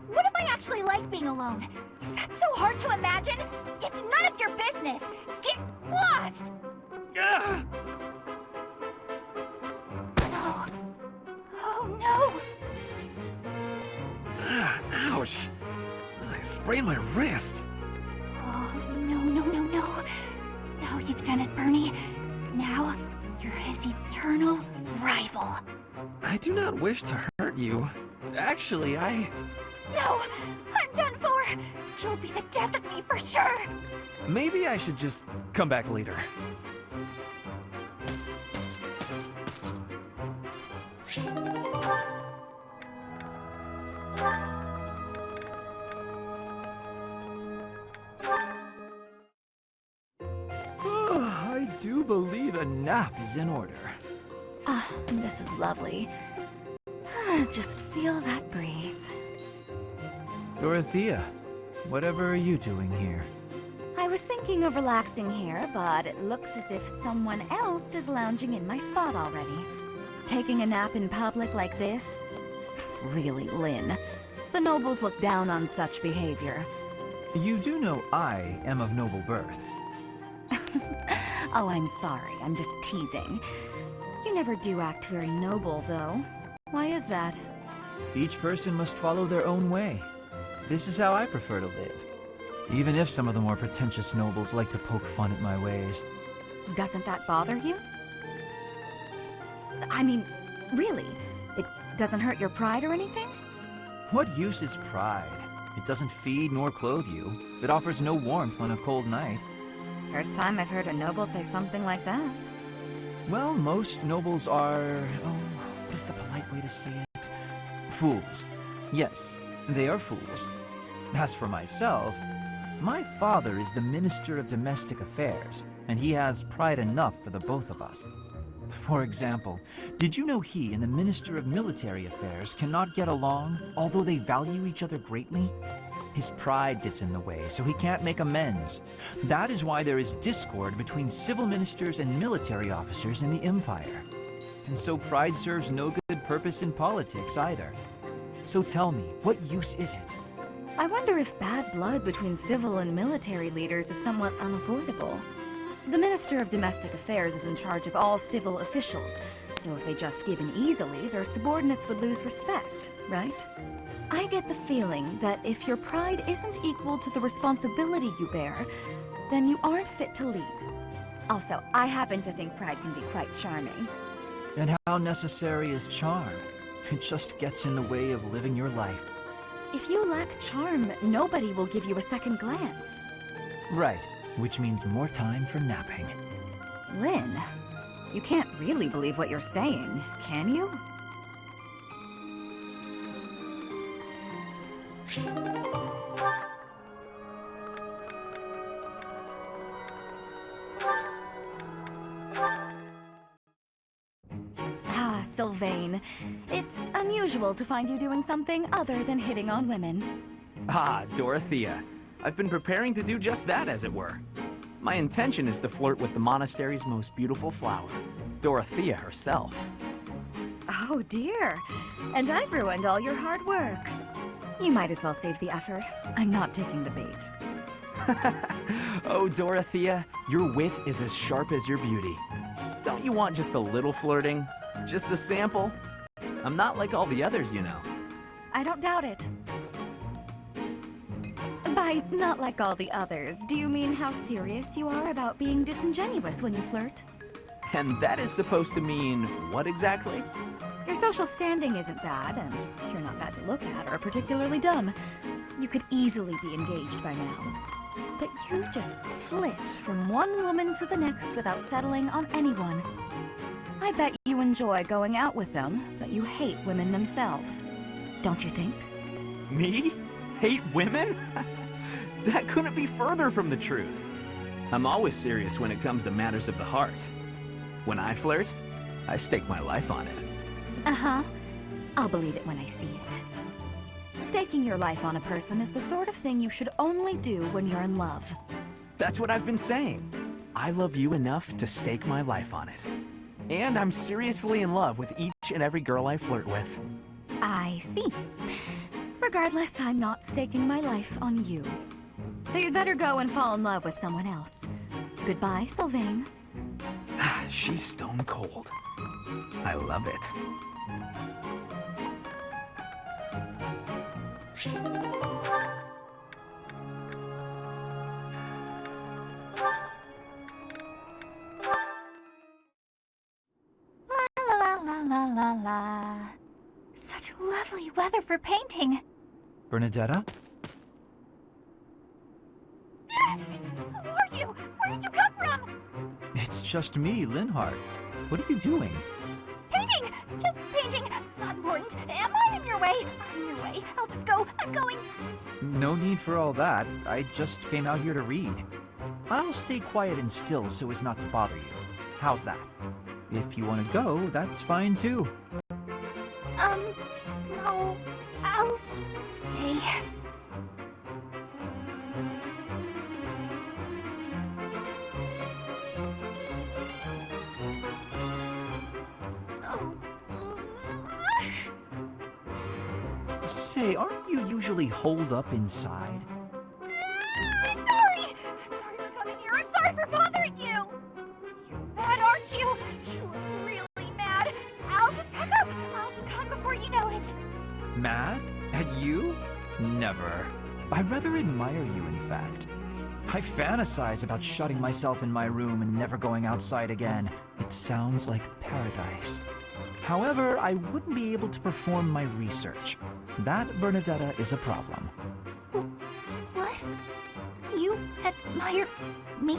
What if I actually like being alone? Is that so hard to imagine? It's none of your business. Get lost! Ugh! No. Oh no! Ouch! I sprained my wrist. Oh, no. Now you've done it, Bernie. Now, you're his eternal rival. I do not wish to hurt you. Actually, No! I'm done for! You'll be the death of me for sure! Maybe I should just come back later. I do believe a nap is in order. Ah, this is lovely. Just feel that breeze. Dorothea, whatever are you doing here? I was thinking of relaxing here, but it looks as if someone else is lounging in my spot already. Taking a nap in public like this? Really, Lynn. The nobles look down on such behavior. You do know I am of noble birth. Oh, I'm sorry. I'm just teasing. You never do act very noble, though. Why is that? Each person must follow their own way. This is how I prefer to live. Even if some of the more pretentious nobles like to poke fun at my ways. Doesn't that bother you? I mean, really? It doesn't hurt your pride or anything? What use is pride? It doesn't feed nor clothe you. It offers no warmth on a cold night. First time I've heard a noble say something like that. Well, most nobles are... oh, what is the polite way to say it? Fools. Yes, they are fools. As for myself, my father is the Minister of Domestic Affairs, and he has pride enough for the both of us. For example, did you know he and the Minister of Military Affairs cannot get along, although they value each other greatly? His pride gets in the way, so he can't make amends. That is why there is discord between civil ministers and military officers in the Empire. And so pride serves no good purpose in politics either. So tell me, what use is it? I wonder if bad blood between civil and military leaders is somewhat unavoidable. The Minister of Domestic Affairs is in charge of all civil officials, so if they just give in easily, their subordinates would lose respect, right? I get the feeling that if your pride isn't equal to the responsibility you bear, then you aren't fit to lead. Also, I happen to think pride can be quite charming. And how necessary is charm? It just gets in the way of living your life. If you lack charm, nobody will give you a second glance. Right. which means more time for napping. Lynn, you can't really believe what you're saying, can you? Sylvain, it's unusual to find you doing something other than hitting on women. Ah, Dorothea. I've been preparing to do just that, as it were. My intention is to flirt with the monastery's most beautiful flower, Dorothea herself. Oh dear, and I've ruined all your hard work. You might as well save the effort. I'm not taking the bait. Oh, Dorothea, your wit is as sharp as your beauty. Don't you want just a little flirting? Just a sample? I'm not like all the others, you know. I don't doubt it. By not like all the others, do you mean how serious you are about being disingenuous when you flirt? And that is supposed to mean what exactly? Your social standing isn't bad, and you're not bad to look at or particularly dumb. You could easily be engaged by now. But you just flit from one woman to the next without settling on anyone. I bet you enjoy going out with them, but you hate women themselves. Don't you think? Me? Hate women? That couldn't be further from the truth. I'm always serious when it comes to matters of the heart. When I flirt, I stake my life on it. Uh-huh. I'll believe it when I see it. Staking your life on a person is the sort of thing you should only do when you're in love. That's what I've been saying. I love you enough to stake my life on it. And I'm seriously in love with each and every girl I flirt with. I see. Regardless, I'm not staking my life on you. So you'd better go and fall in love with someone else. Goodbye, Sylvain. She's stone cold. I love it. La la la. Such lovely weather for painting. Bernadetta? Who are you? Where did you come from? It's just me, Linhardt. What are you doing? Painting! Just painting. Not important. Am I in your way? I'm in your way. I'll just go. I'm going. No need for all that. I just came out here to read. I'll stay quiet and still so as not to bother you. How's that? If you want to go, that's fine too. No. I'll stay. Say, aren't you usually holed up inside? I'm sorry! I'm sorry for coming here. I'm sorry for bothering you! You're mad, aren't you? You look really mad. I'll just pack up. I'll be gone before you know it. Mad? At you? Never. I rather admire you, in fact. I fantasize about shutting myself in my room and never going outside again. It sounds like paradise. However, I wouldn't be able to perform my research. That, Bernadetta, is a problem. What? You admire me?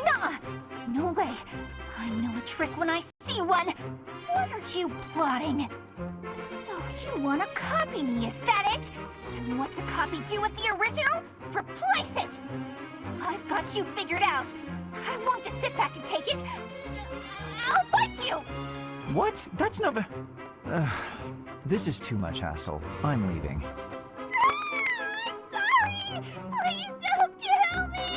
Nah! No way. I know a trick when I see one. What are you plotting? So you want to copy me, is that it? And what's a copy do with the original? Replace it! Well, I've got you figured out. I won't just sit back and take it. I'll fight you! What? That's not... This is too much hassle. I'm leaving. I'm sorry! Please don't kill me!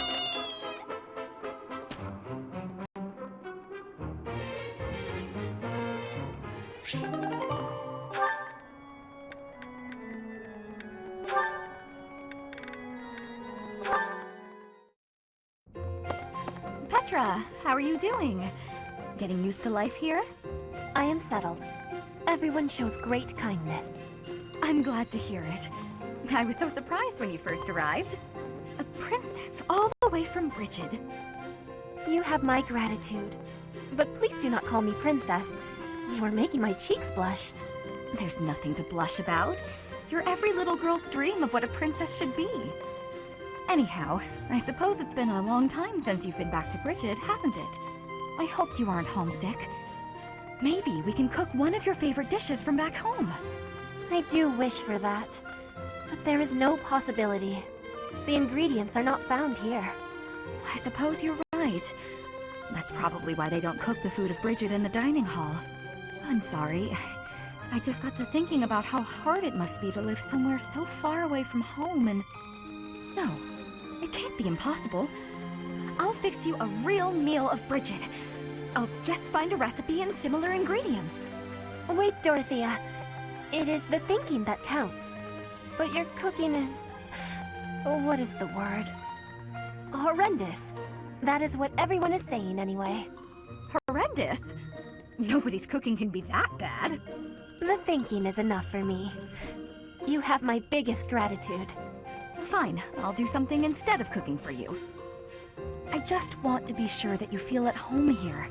Petra, how are you doing? Getting used to life here? I am settled. Everyone shows great kindness. I'm glad to hear it. I was so surprised when you first arrived. A princess all the way from Brigid. You have my gratitude. But please do not call me princess. You are making my cheeks blush. There's nothing to blush about. You're every little girl's dream of what a princess should be. Anyhow, I suppose it's been a long time since you've been back to Bridget, hasn't it? I hope you aren't homesick. Maybe we can cook one of your favorite dishes from back home. I do wish for that, but there is no possibility. The ingredients are not found here. I suppose you're right. That's probably why they don't cook the food of Bridget in the dining hall. I'm sorry. I just got to thinking about how hard it must be to live somewhere so far away from home and... No, it can't be impossible. I'll fix you a real meal of Bridget. I'll just find a recipe and similar ingredients. Wait, Dorothea. It is the thinking that counts. But your cooking is... what is the word? Horrendous. That is what everyone is saying anyway. Horrendous? Nobody's cooking can be that bad. The thinking is enough for me. You have my biggest gratitude. Fine, I'll do something instead of cooking for you. I just want to be sure that you feel at home here.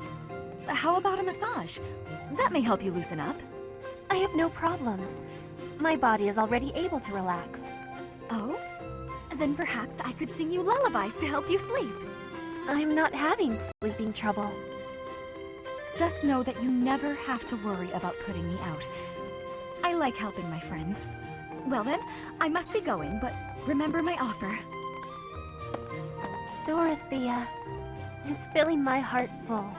How about a massage? That may help you loosen up. I have no problems. My body is already able to relax. Oh? Then perhaps I could sing you lullabies to help you sleep. I'm not having sleeping trouble. Just know that you never have to worry about putting me out. I like helping my friends. Well then, I must be going, but remember my offer. Dorothea is filling my heart full.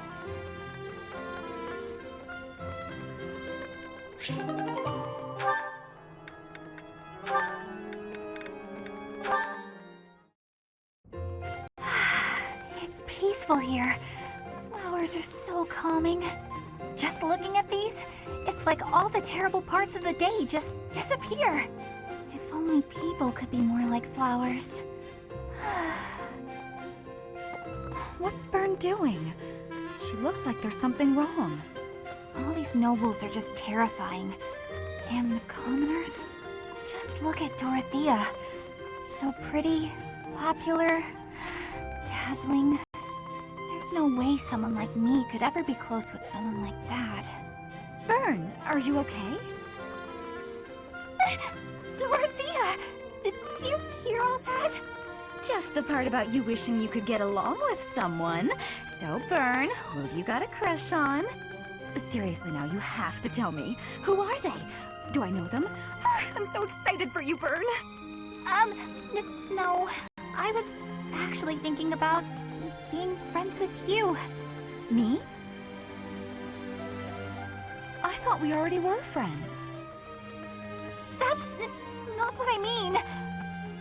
It's peaceful here. Flowers are so calming. Just looking at these, it's like all the terrible parts of the day just disappear. If only people could be more like flowers. What's Byrne doing? She looks like there's something wrong. All these nobles are just terrifying. And the commoners? Just look at Dorothea. So pretty, popular, dazzling. There's no way someone like me could ever be close with someone like that. Byrne, are you okay? Dorothea! Did you hear all that? Just the part about you wishing you could get along with someone. So, Byrne, who have you got a crush on? Seriously now, you have to tell me. Who are they? Do I know them? I'm so excited for you, Byrne. No. I was actually thinking about being friends with you. Me? I thought we already were friends. That's not what I mean.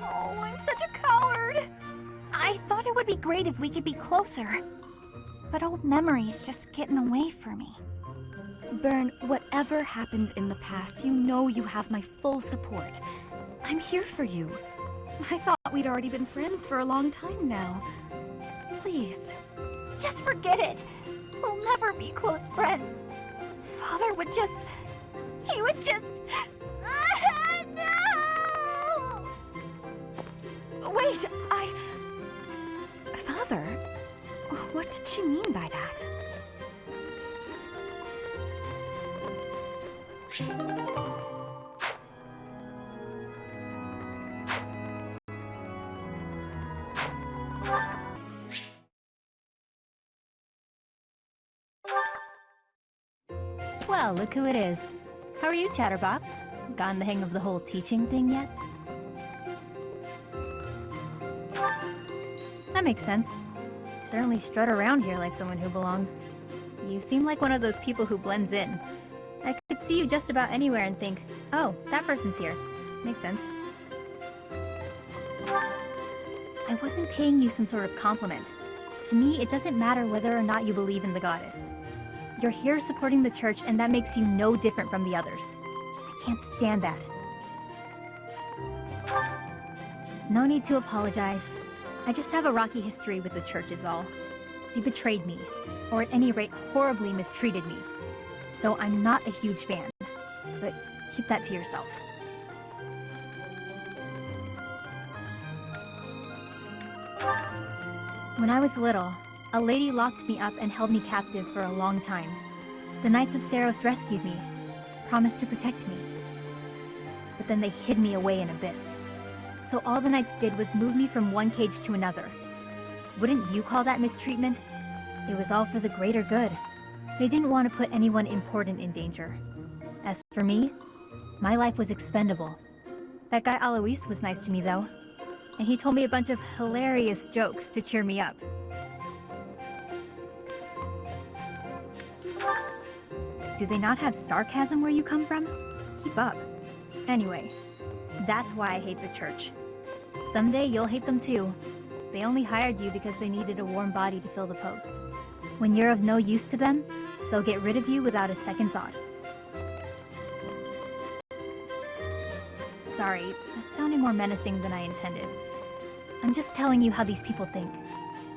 Oh, I'm such a coward. I thought it would be great if we could be closer. But old memories just get in the way for me. Byrne, whatever happened in the past, you know you have my full support. I'm here for you. I thought we'd already been friends for a long time now. Please. Just forget it. We'll never be close friends. Father would just... He would just... No! Wait, Father? What did she mean by that? Well, look who it is. How are you, Chatterbox? Gotten the hang of the whole teaching thing yet? That makes sense. Certainly strut around here like someone who belongs. You seem like one of those people who blends in. I could see you just about anywhere and think, oh, that person's here. Makes sense. I wasn't paying you some sort of compliment. To me, it doesn't matter whether or not you believe in the goddess. You're here supporting the church, and that makes you no different from the others. I can't stand that. No need to apologize. I just have a rocky history with the church is all. They betrayed me, or at any rate horribly mistreated me. So I'm not a huge fan, but keep that to yourself. When I was little, a lady locked me up and held me captive for a long time. The Knights of Seiros rescued me, promised to protect me. But then they hid me away in Abyss. So all the knights did was move me from one cage to another. Wouldn't you call that mistreatment? It was all for the greater good. They didn't want to put anyone important in danger. As for me, my life was expendable. That guy Alois was nice to me though, and he told me a bunch of hilarious jokes to cheer me up. Do they not have sarcasm where you come from? Keep up. Anyway, that's why I hate the church. Someday you'll hate them too. They only hired you because they needed a warm body to fill the post. When you're of no use to them, they'll get rid of you without a second thought. Sorry, that sounded more menacing than I intended. I'm just telling you how these people think.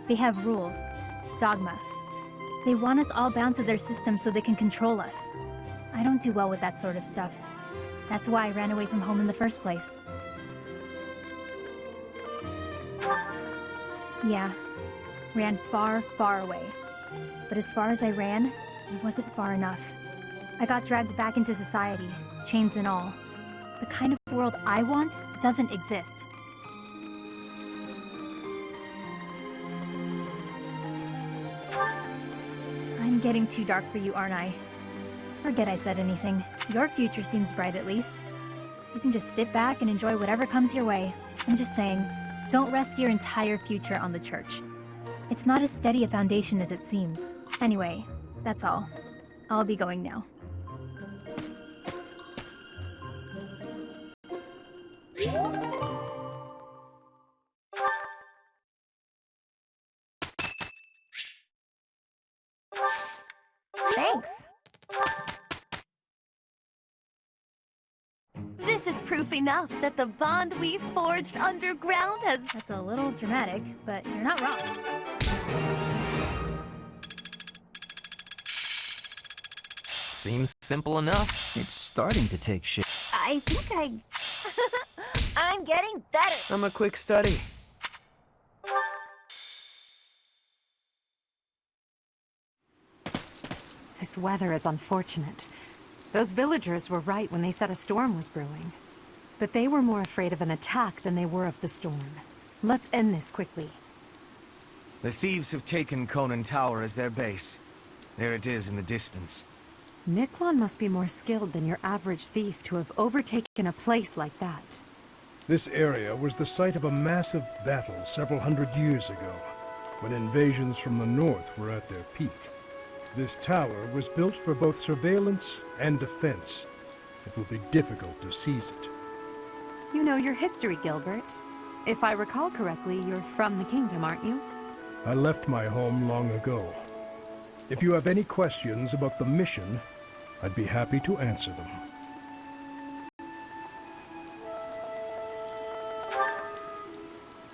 They have rules, dogma. They want us all bound to their system so they can control us. I don't do well with that sort of stuff. That's why I ran away from home in the first place. Yeah, ran far, far away. But as far as I ran, it wasn't far enough. I got dragged back into society, chains and all. The kind of world I want doesn't exist. I'm getting too dark for you, aren't I? Forget I said anything. Your future seems bright at least. You can just sit back and enjoy whatever comes your way. I'm just saying, don't rest your entire future on the church. It's not as steady a foundation as it seems. Anyway, that's all. I'll be going now. Thanks. This is proof enough that the bond we forged underground has... That's a little dramatic, but you're not wrong. Seems simple enough. It's starting to take shape. I think I'm getting better. I'm a quick study. This weather is unfortunate. Those villagers were right when they said a storm was brewing. But they were more afraid of an attack than they were of the storm. Let's end this quickly. The thieves have taken Conan Tower as their base. There it is in the distance. Miklon must be more skilled than your average thief to have overtaken a place like that. This area was the site of a massive battle several hundred years ago, when invasions from the north were at their peak. This tower was built for both surveillance and defense. It will be difficult to seize it. You know your history, Gilbert. If I recall correctly, you're from the kingdom, aren't you? I left my home long ago. If you have any questions about the mission, I'd be happy to answer them.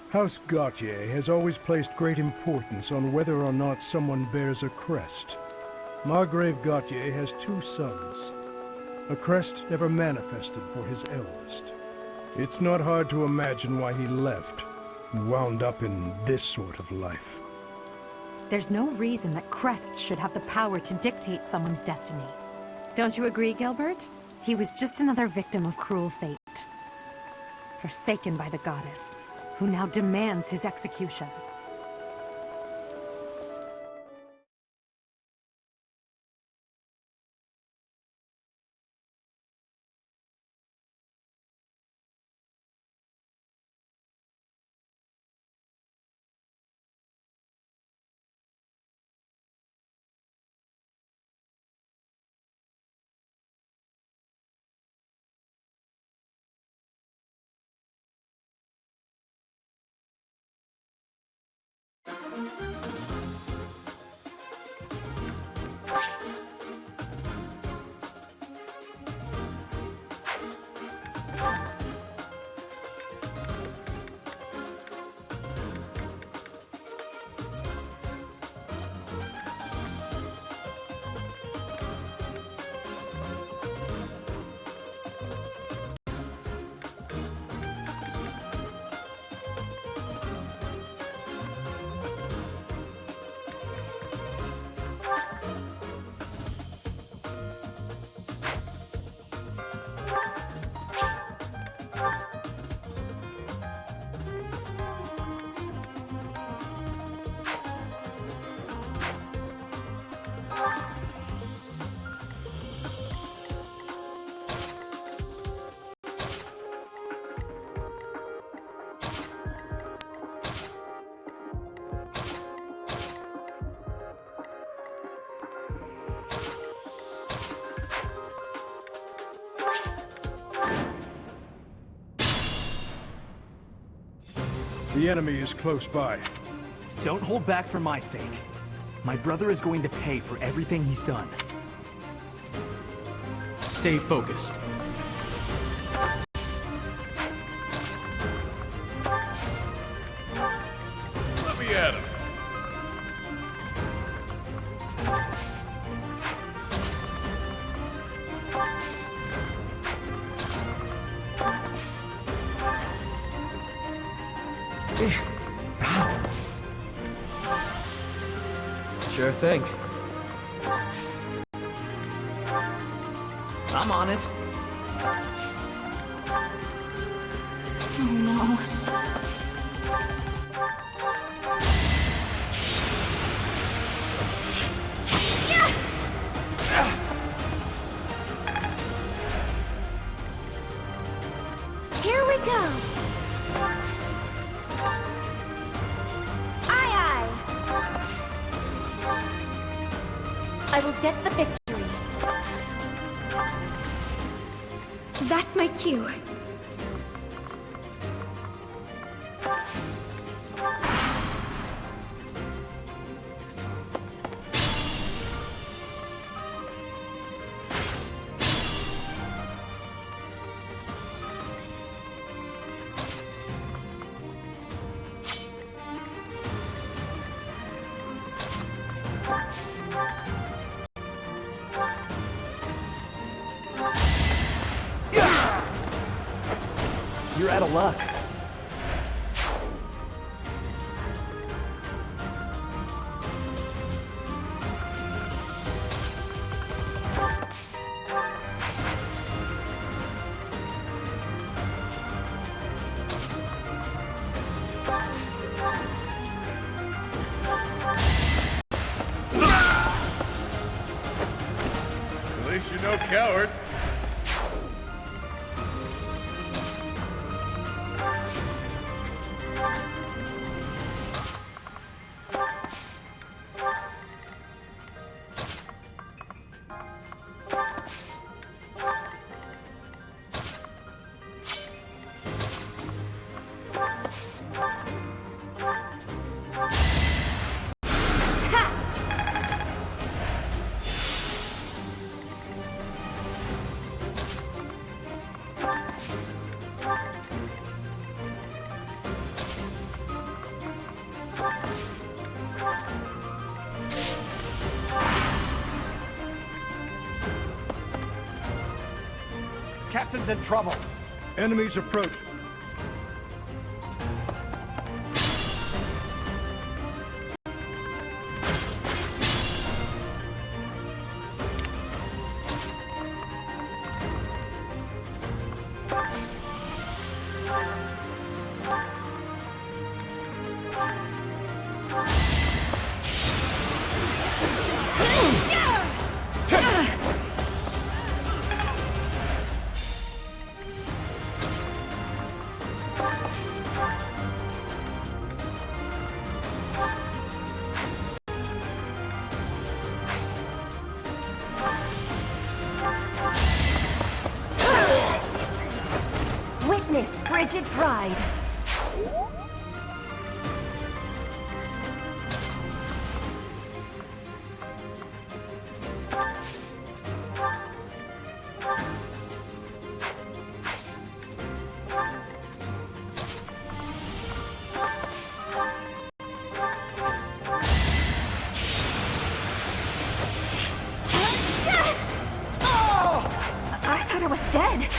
House Gautier has always placed great importance on whether or not someone bears a crest. Margrave Gautier has 2 sons. A crest never manifested for his eldest. It's not hard to imagine why he left and wound up in this sort of life. There's no reason that crests should have the power to dictate someone's destiny. Don't you agree, Gilbert? He was just another victim of cruel fate. Forsaken by the goddess, who now demands his execution. The enemy is close by. Don't hold back for my sake. My brother is going to pay for everything he's done. Stay focused. Let me at him. Sure thing. I'm on it. Oh no. Here we go. Aye, I will get the victory. That's my cue. You're out of luck. At least you're no coward. Captain's in trouble. Enemies approach. Witness frigid pride. I thought I was dead.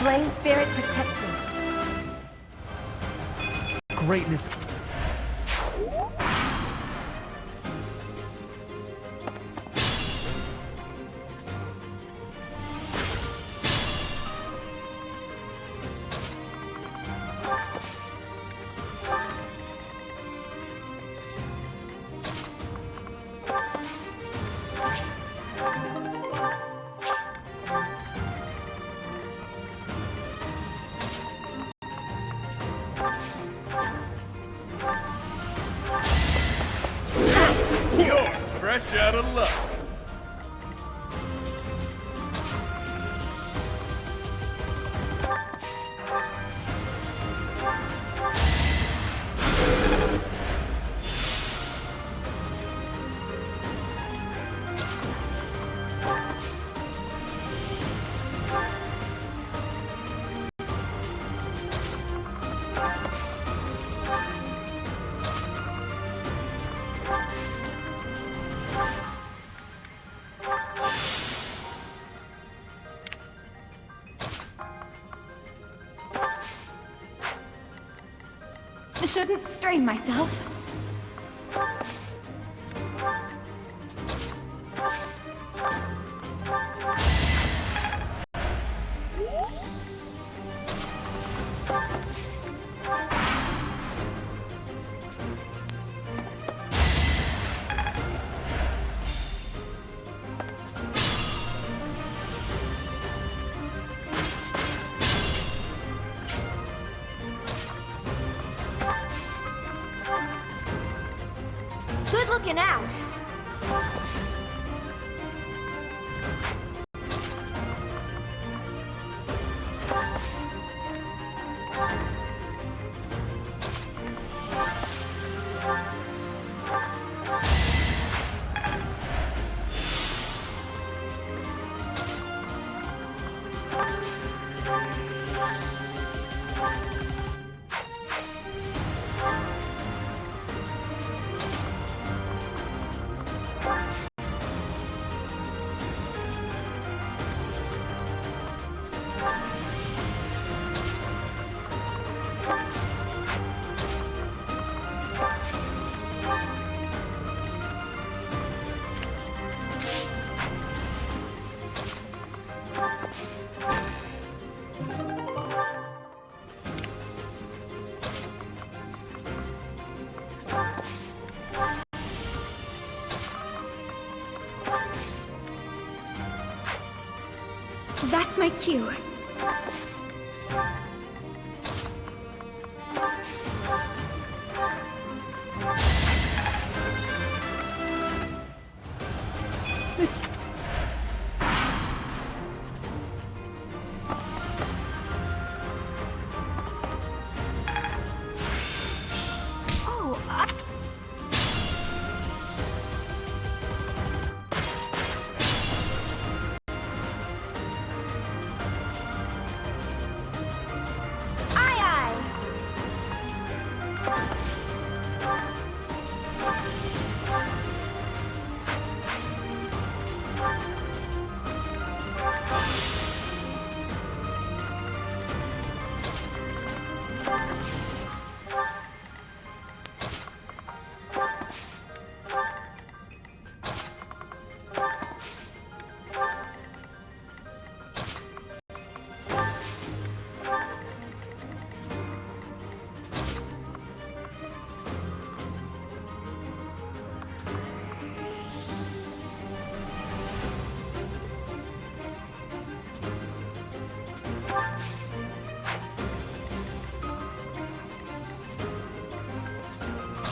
Flame Spirit, protect me. Greatness. You're fresh out of luck. I shouldn't strain myself. Good looking out. That's my cue.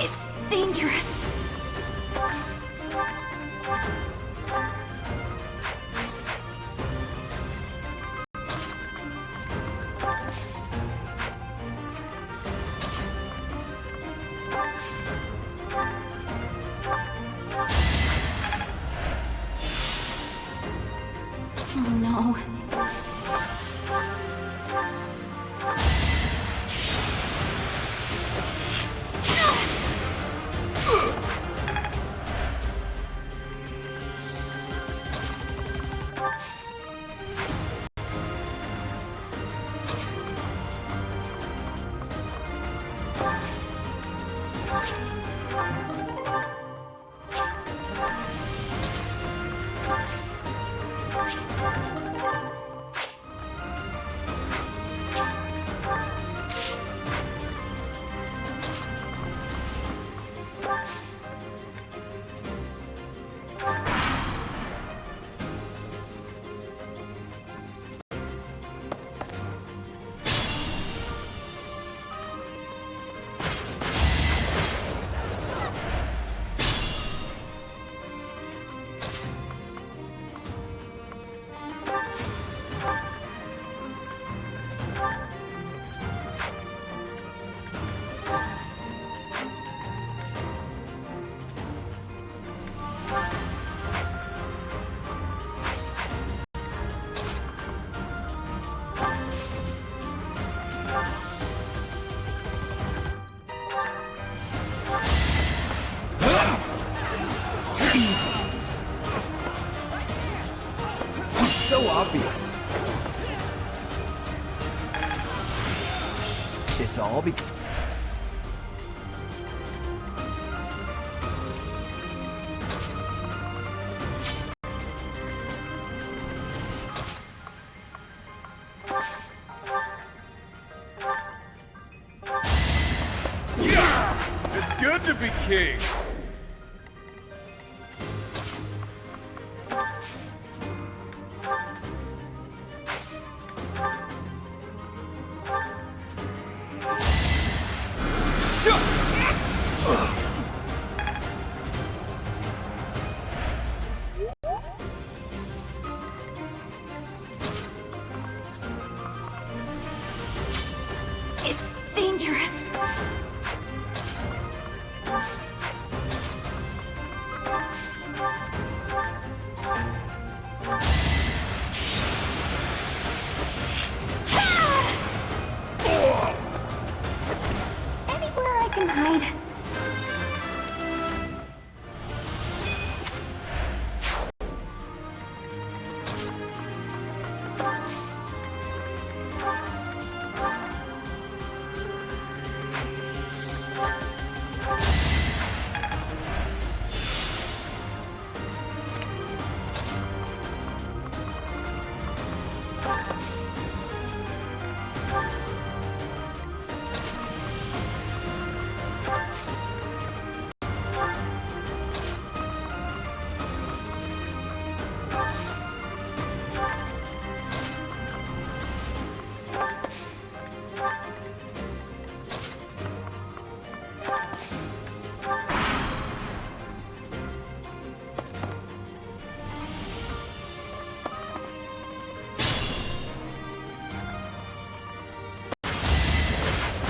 It's dangerous. Oh no. so obvious. It's all because... It's good to be king. It's dangerous. Anywhere I can hide.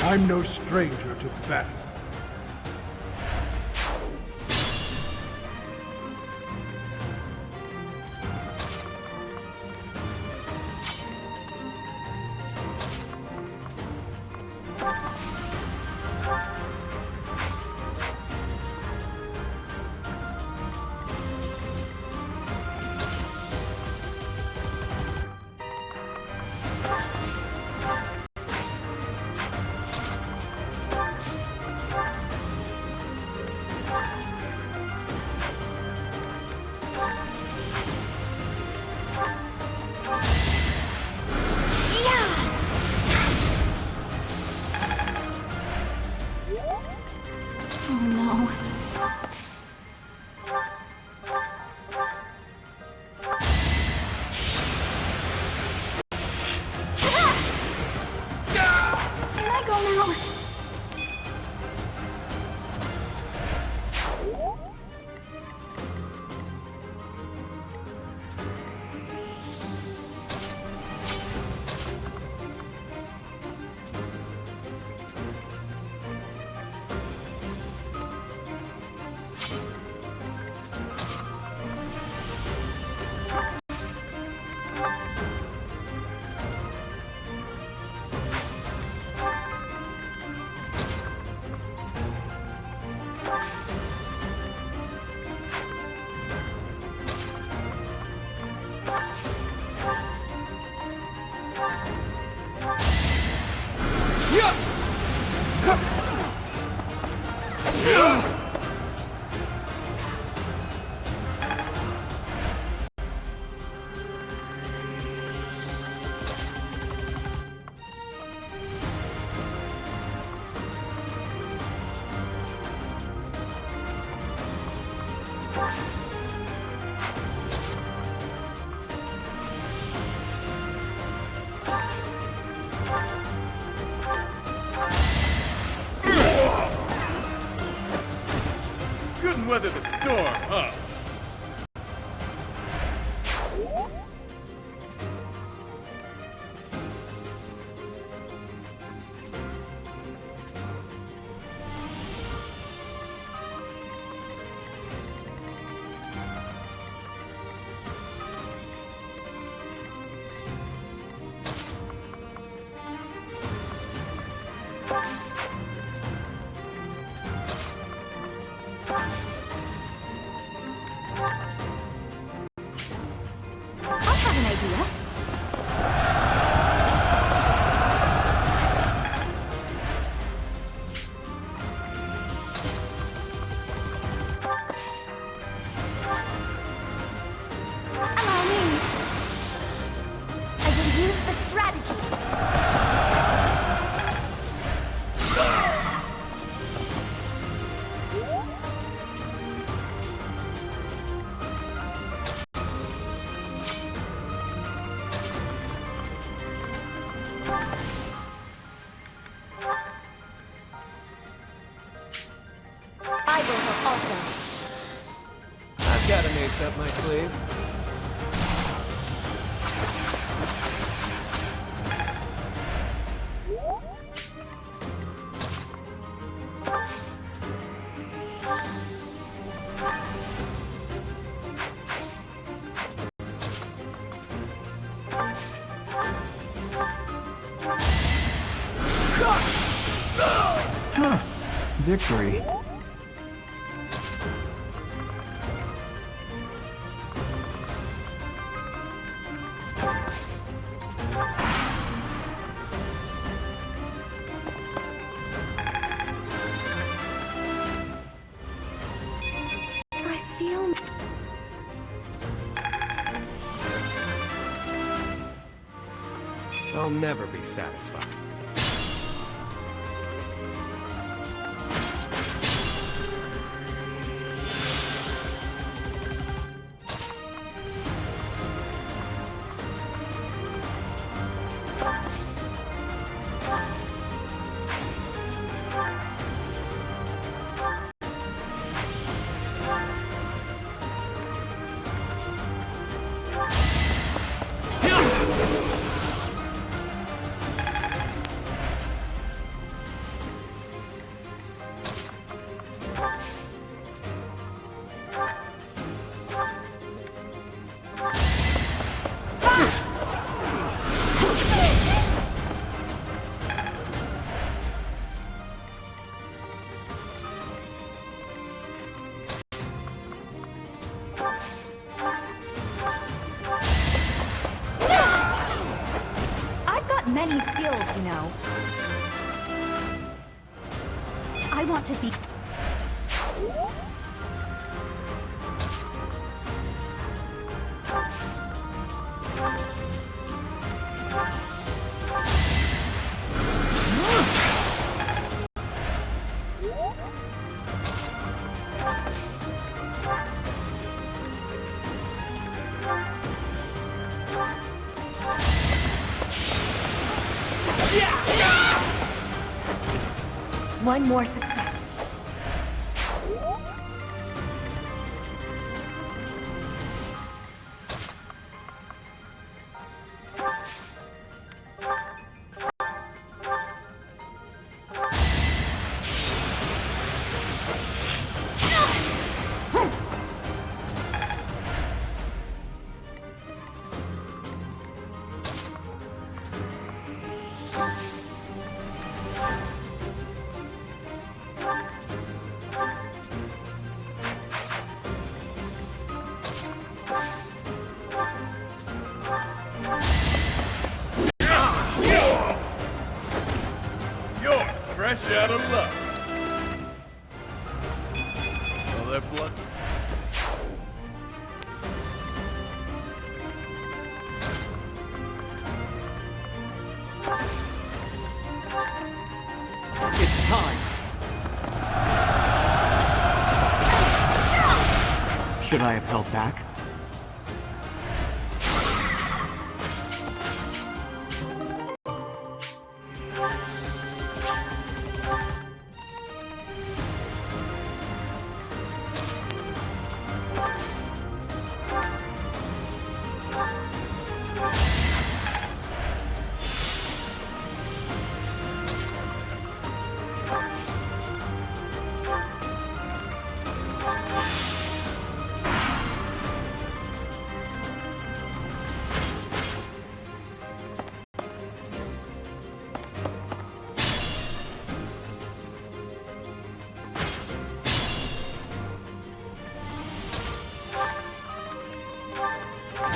I'm no stranger to battle. Couldn't weather the storm, huh? this up my sleeve? Victory. I feel... I'll never be satisfied. Many skills, you know. I want to be... One more success. Fresh out of luck. All that blood. It's time. Should I have held back?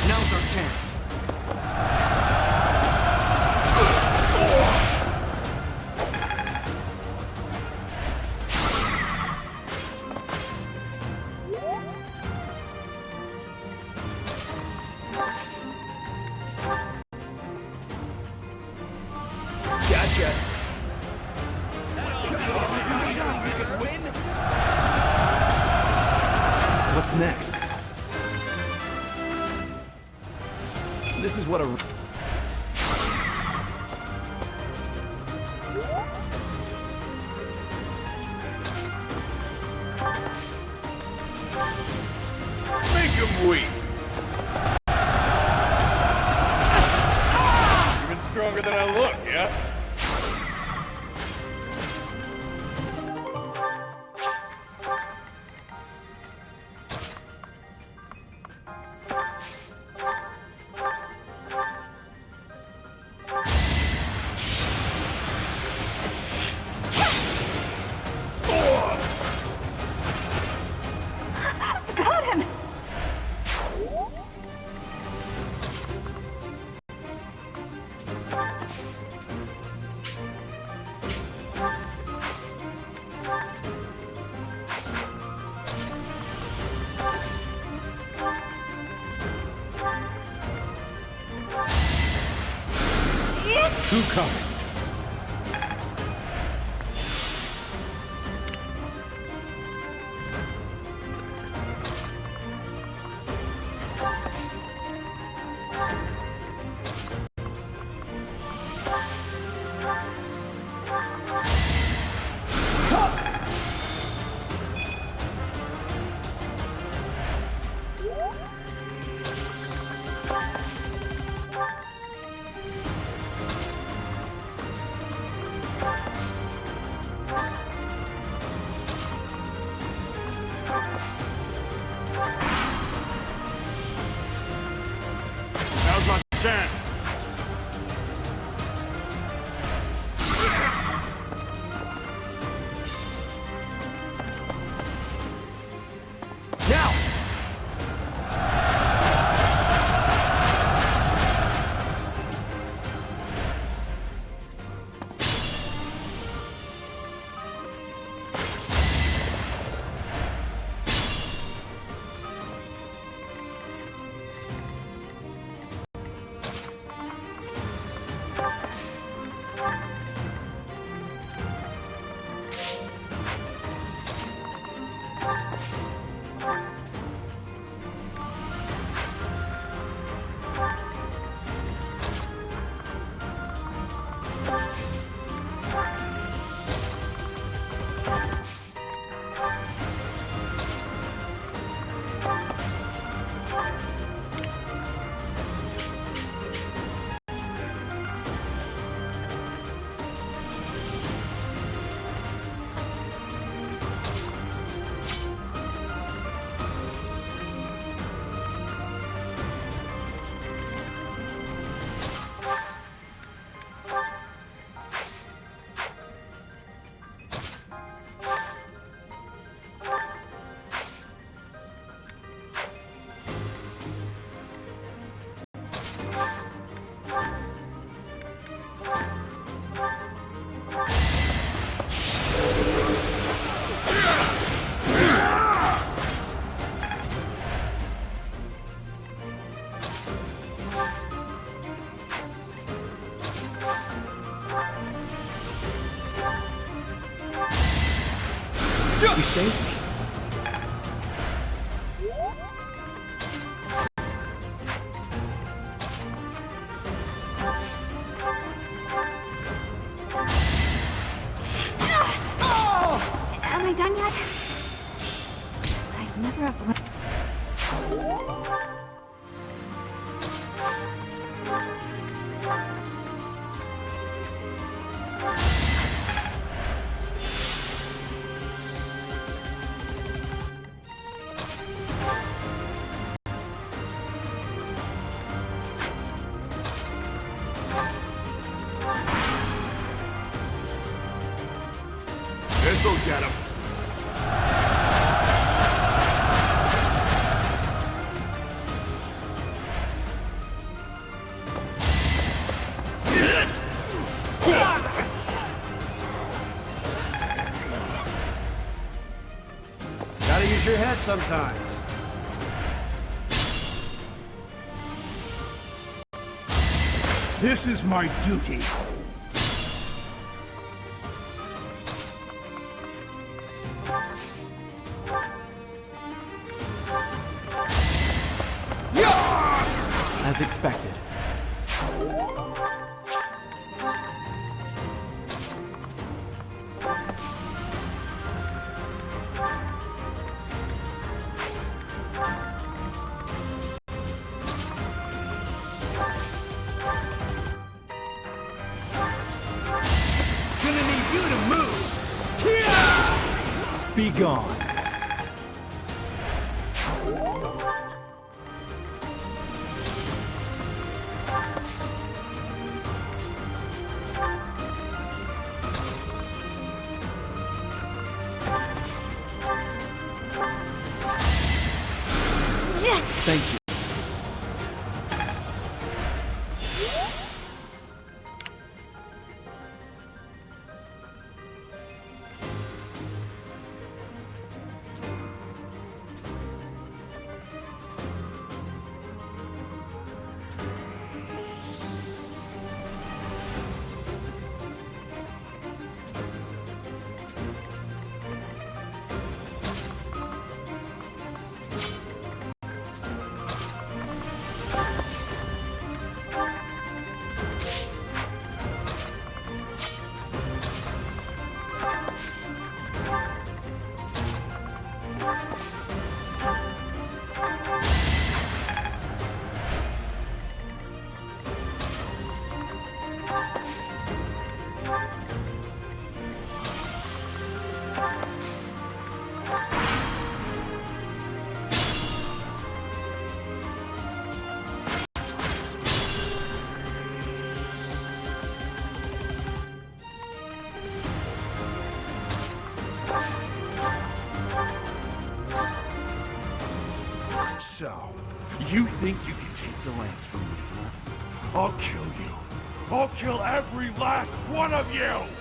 Now's our chance. Gotcha. What's next? This is what a... Make 'em Sweet. Even stronger than I look, yeah? Got him! Two coming. Now's my chance. Now! You saved me. Am I done yet? I'd never have learned. This'll get him. Gotta use your head sometimes. This is my duty. As expected. Be gone. Thank you. So, you think you can take the lance from me? I'll kill you. I'll kill every last one of you!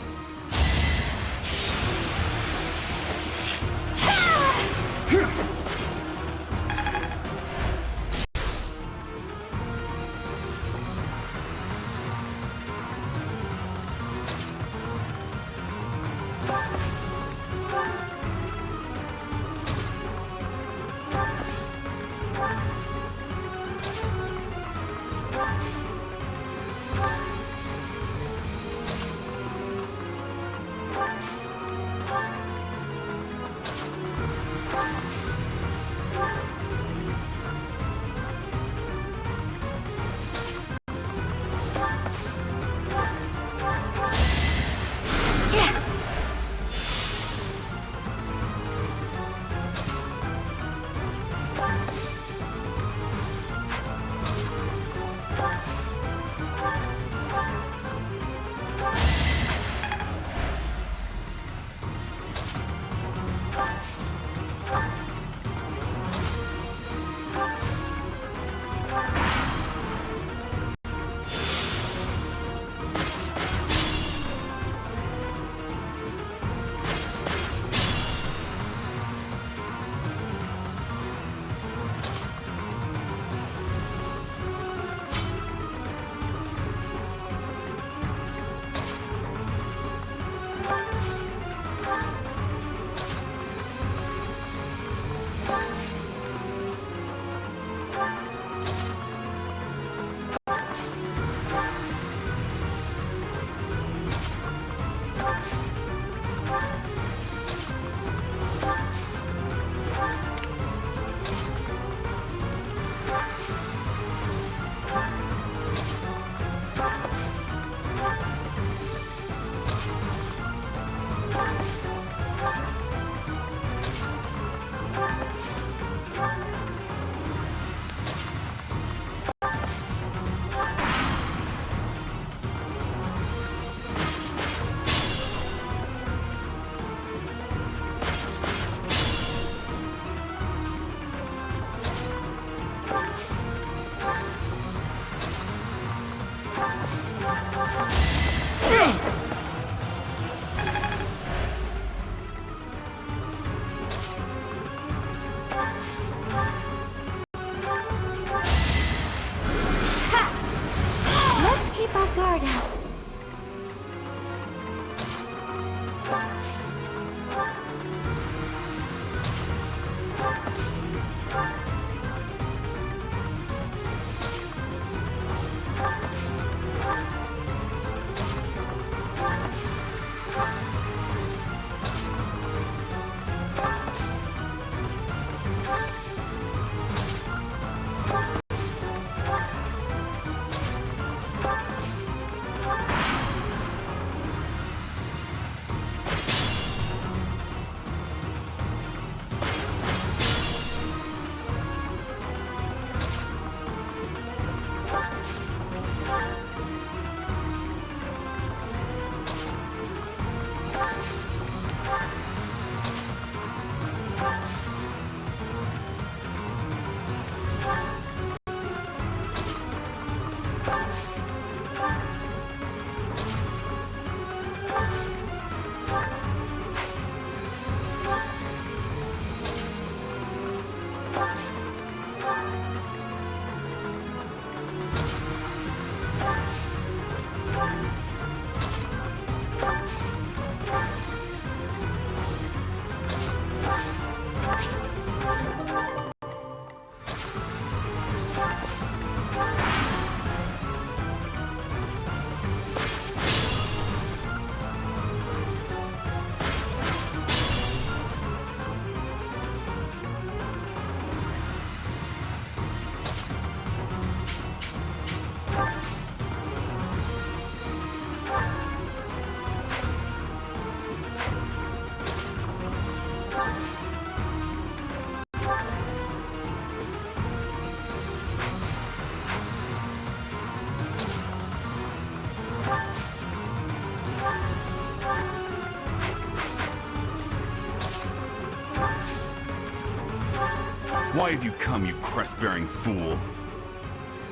Why have you come, you crest-bearing fool?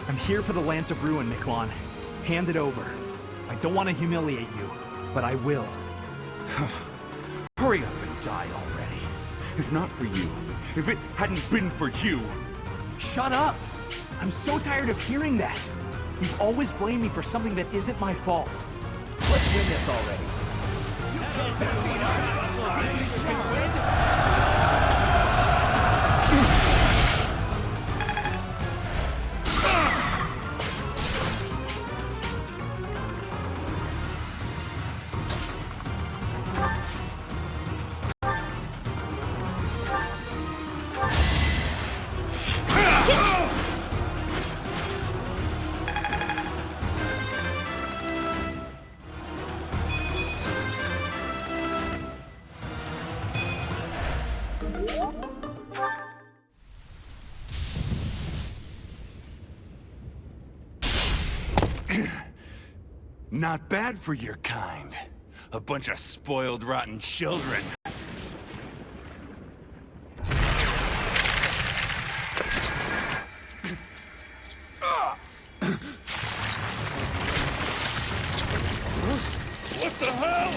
I'm here for the Lance of Ruin, Miquelon. Hand it over. I don't want to humiliate you, but I will. Hurry up and die already. If not for you, if it hadn't been for you... Shut up! I'm so tired of hearing that. You've always blamed me for something that isn't my fault. Let's win this already. Not bad for your kind. A bunch of spoiled, rotten children. What the hell?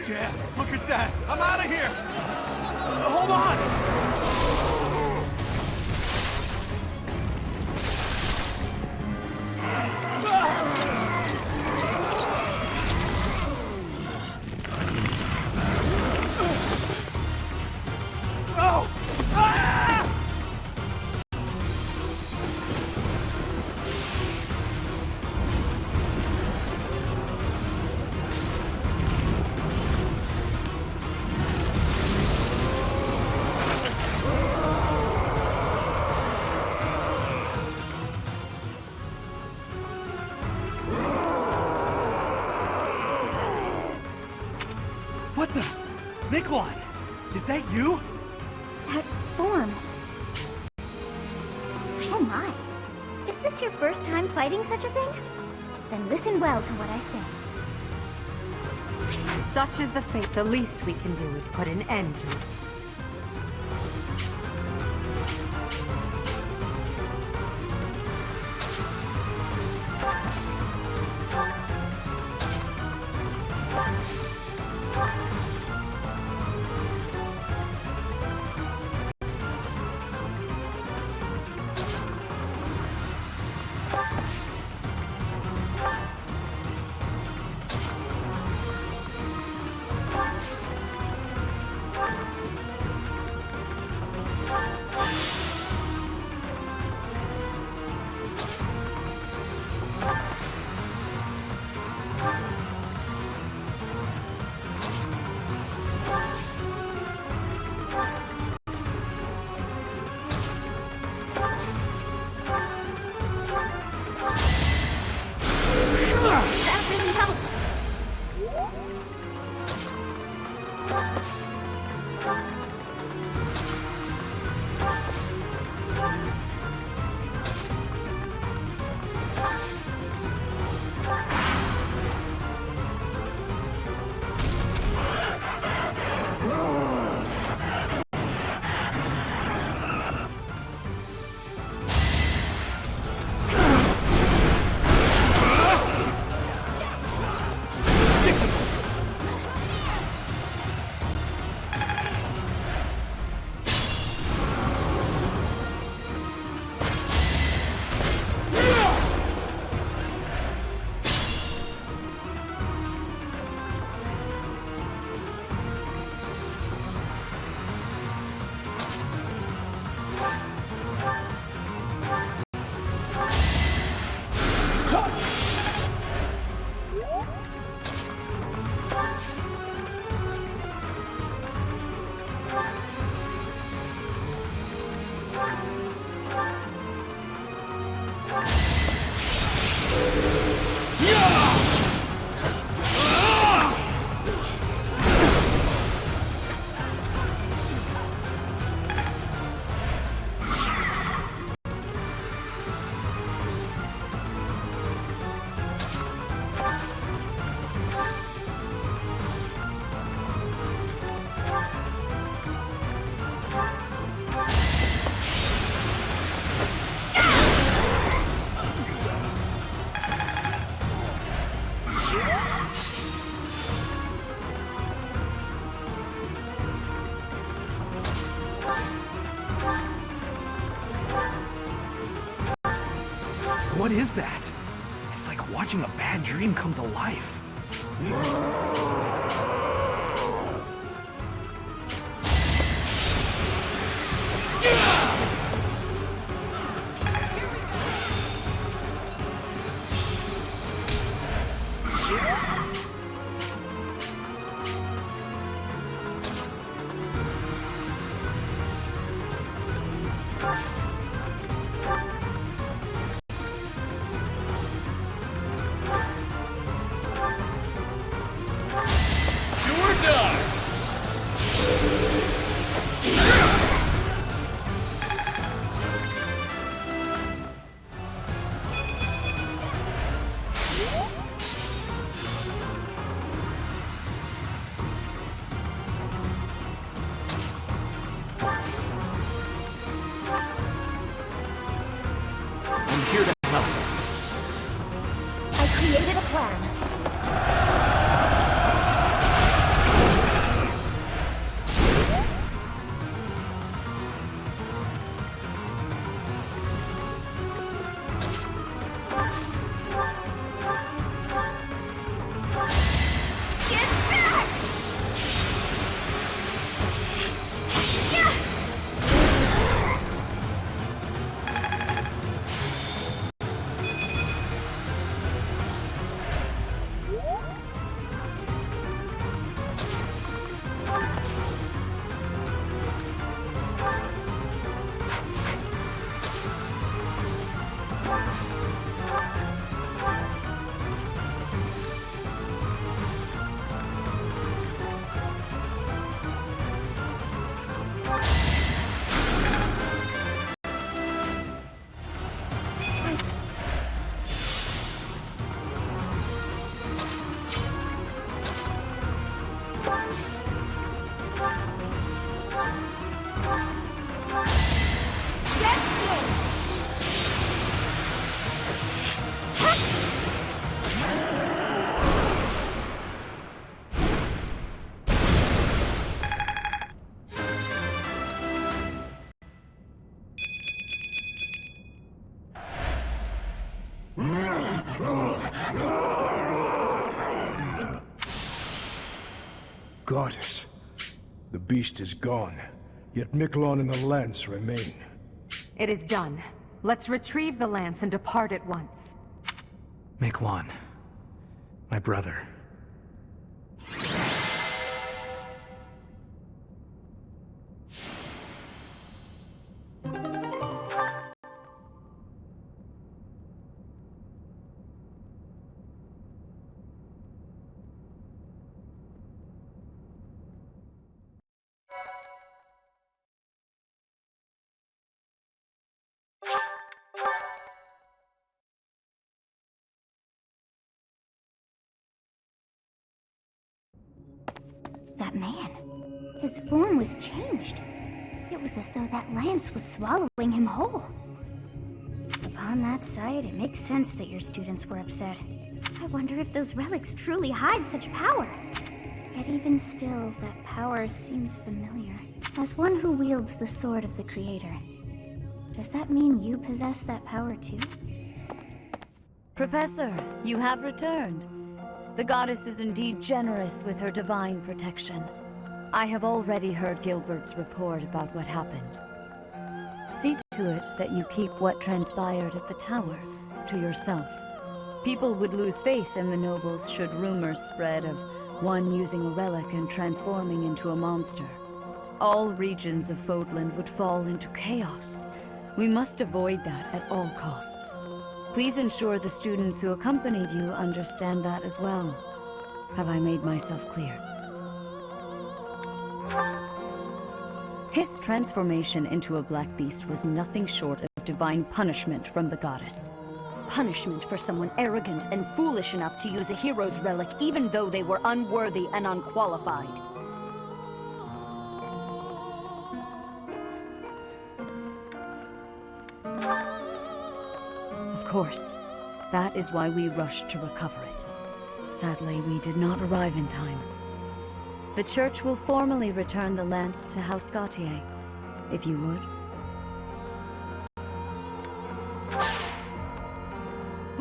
Dad, look at that! I'm out of here! Hold on! What the? Miquelon! Is that you? That form. Oh my. Is this your first time fighting such a thing? Then listen well to what I say. Such is the fate. The least we can do is put an end to this. What is that? It's like watching a bad dream come to life. Goddess, the beast is gone, yet Miquelon and the lance remain. It is done. Let's retrieve the lance and depart at once. Miquelon, my brother. That man. His form was changed. It was as though that lance was swallowing him whole. Upon that sight, it makes sense that your students were upset. I wonder if those relics truly hide such power. Yet even still, that power seems familiar. As one who wields the sword of the Creator, does that mean you possess that power too? Professor, you have returned. The goddess is indeed generous with her divine protection. I have already heard Gilbert's report about what happened. See to it that you keep what transpired at the tower to yourself. People would lose faith in the nobles should rumors spread of one using a relic and transforming into a monster. All regions of Fódlan would fall into chaos. We must avoid that at all costs. Please ensure the students who accompanied you understand that as well. Have I made myself clear? His transformation into a black beast was nothing short of divine punishment from the goddess. Punishment for someone arrogant and foolish enough to use a hero's relic even though they were unworthy and unqualified. Of course. That is why we rushed to recover it. Sadly, we did not arrive in time. The Church will formally return the lance to House Gautier, if you would.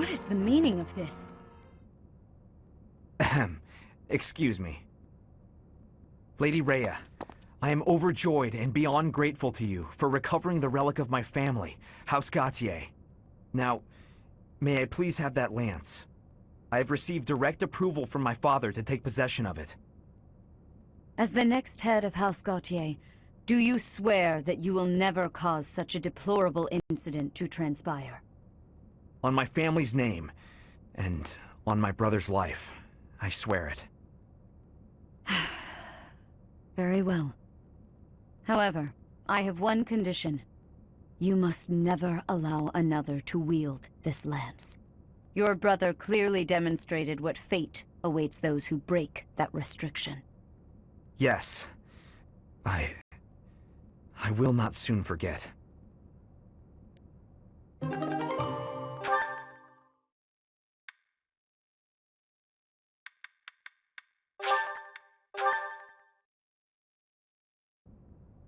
What is the meaning of this? Ahem. Excuse me. Lady Rhea, I am overjoyed and beyond grateful to you for recovering the relic of my family, House Gautier. Now, may I please have that lance? I have received direct approval from my father to take possession of it. As the next head of House Gautier, do you swear that you will never cause such a deplorable incident to transpire? On my family's name, and on my brother's life, I swear it. Very well. However, I have one condition. You must never allow another to wield this lance. Your brother clearly demonstrated what fate awaits those who break that restriction. Yes. I will not soon forget.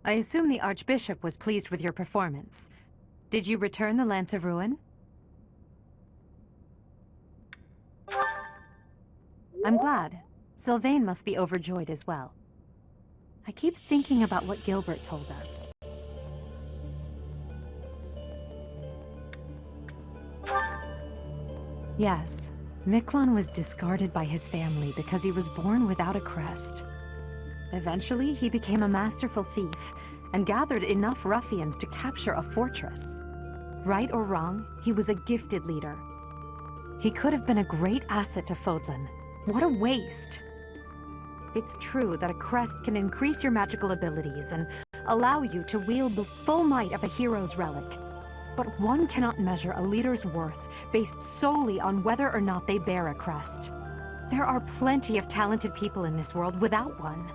I assume the Archbishop was pleased with your performance. Did you return the Lance of Ruin? I'm glad. Sylvain must be overjoyed as well. I keep thinking about what Gilbert told us. Yes, Miklon was discarded by his family because he was born without a crest. Eventually, he became a masterful thief and gathered enough ruffians to capture a fortress. Right or wrong, he was a gifted leader. He could have been a great asset to Fódlan. What a waste! It's true that a crest can increase your magical abilities and allow you to wield the full might of a hero's relic. But one cannot measure a leader's worth based solely on whether or not they bear a crest. There are plenty of talented people in this world without one.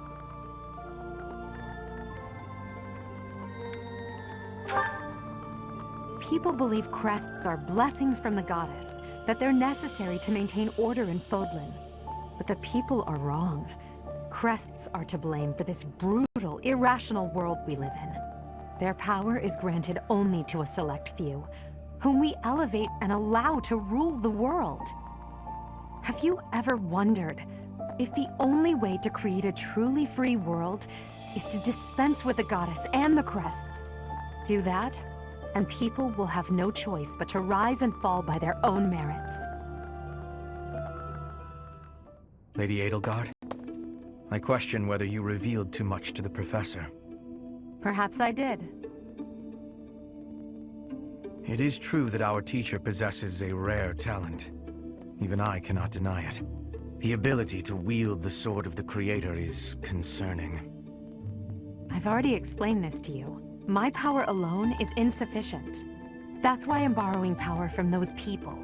People believe crests are blessings from the goddess, that they're necessary to maintain order in Fódlan. But the people are wrong. Crests are to blame for this brutal, irrational world we live in. Their power is granted only to a select few, whom we elevate and allow to rule the world. Have you ever wondered if the only way to create a truly free world is to dispense with the goddess and the crests? Do that, and people will have no choice but to rise and fall by their own merits. Lady Edelgard, I question whether you revealed too much to the Professor. Perhaps I did. It is true that our teacher possesses a rare talent. Even I cannot deny it. The ability to wield the sword of the Creator is concerning. I've already explained this to you. My power alone is insufficient. That's why I'm borrowing power from those people.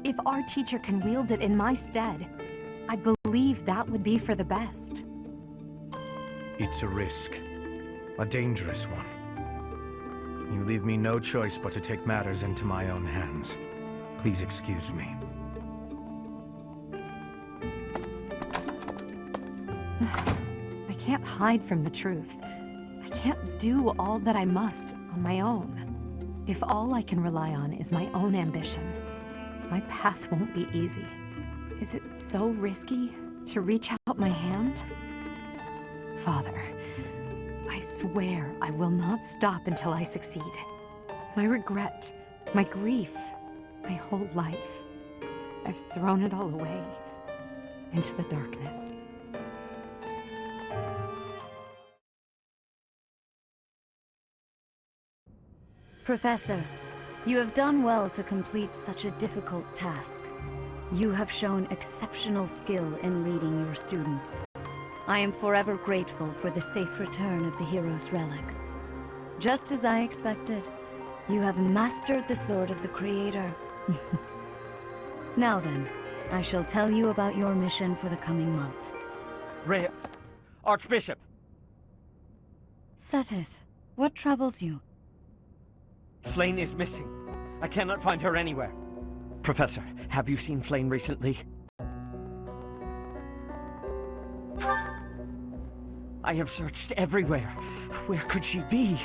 If our teacher can wield it in my stead, I believe that would be for the best. It's a risk. A dangerous one. You leave me no choice but to take matters into my own hands. Please excuse me. I can't hide from the truth. I can't do all that I must on my own. If all I can rely on is my own ambition, my path won't be easy. Is it so risky to reach out my hand? Father, I swear I will not stop until I succeed. My regret, my grief, my whole life, I've thrown it all away into the darkness. Professor, you have done well to complete such a difficult task. You have shown exceptional skill in leading your students. I am forever grateful for the safe return of the hero's relic. Just as I expected, you have mastered the sword of the Creator. Now then, I shall tell you about your mission for the coming month. Rhea, Archbishop! Sothis, what troubles you? Flayn is missing. I cannot find her anywhere. Professor, have you seen Flayn recently? I have searched everywhere. Where could she be?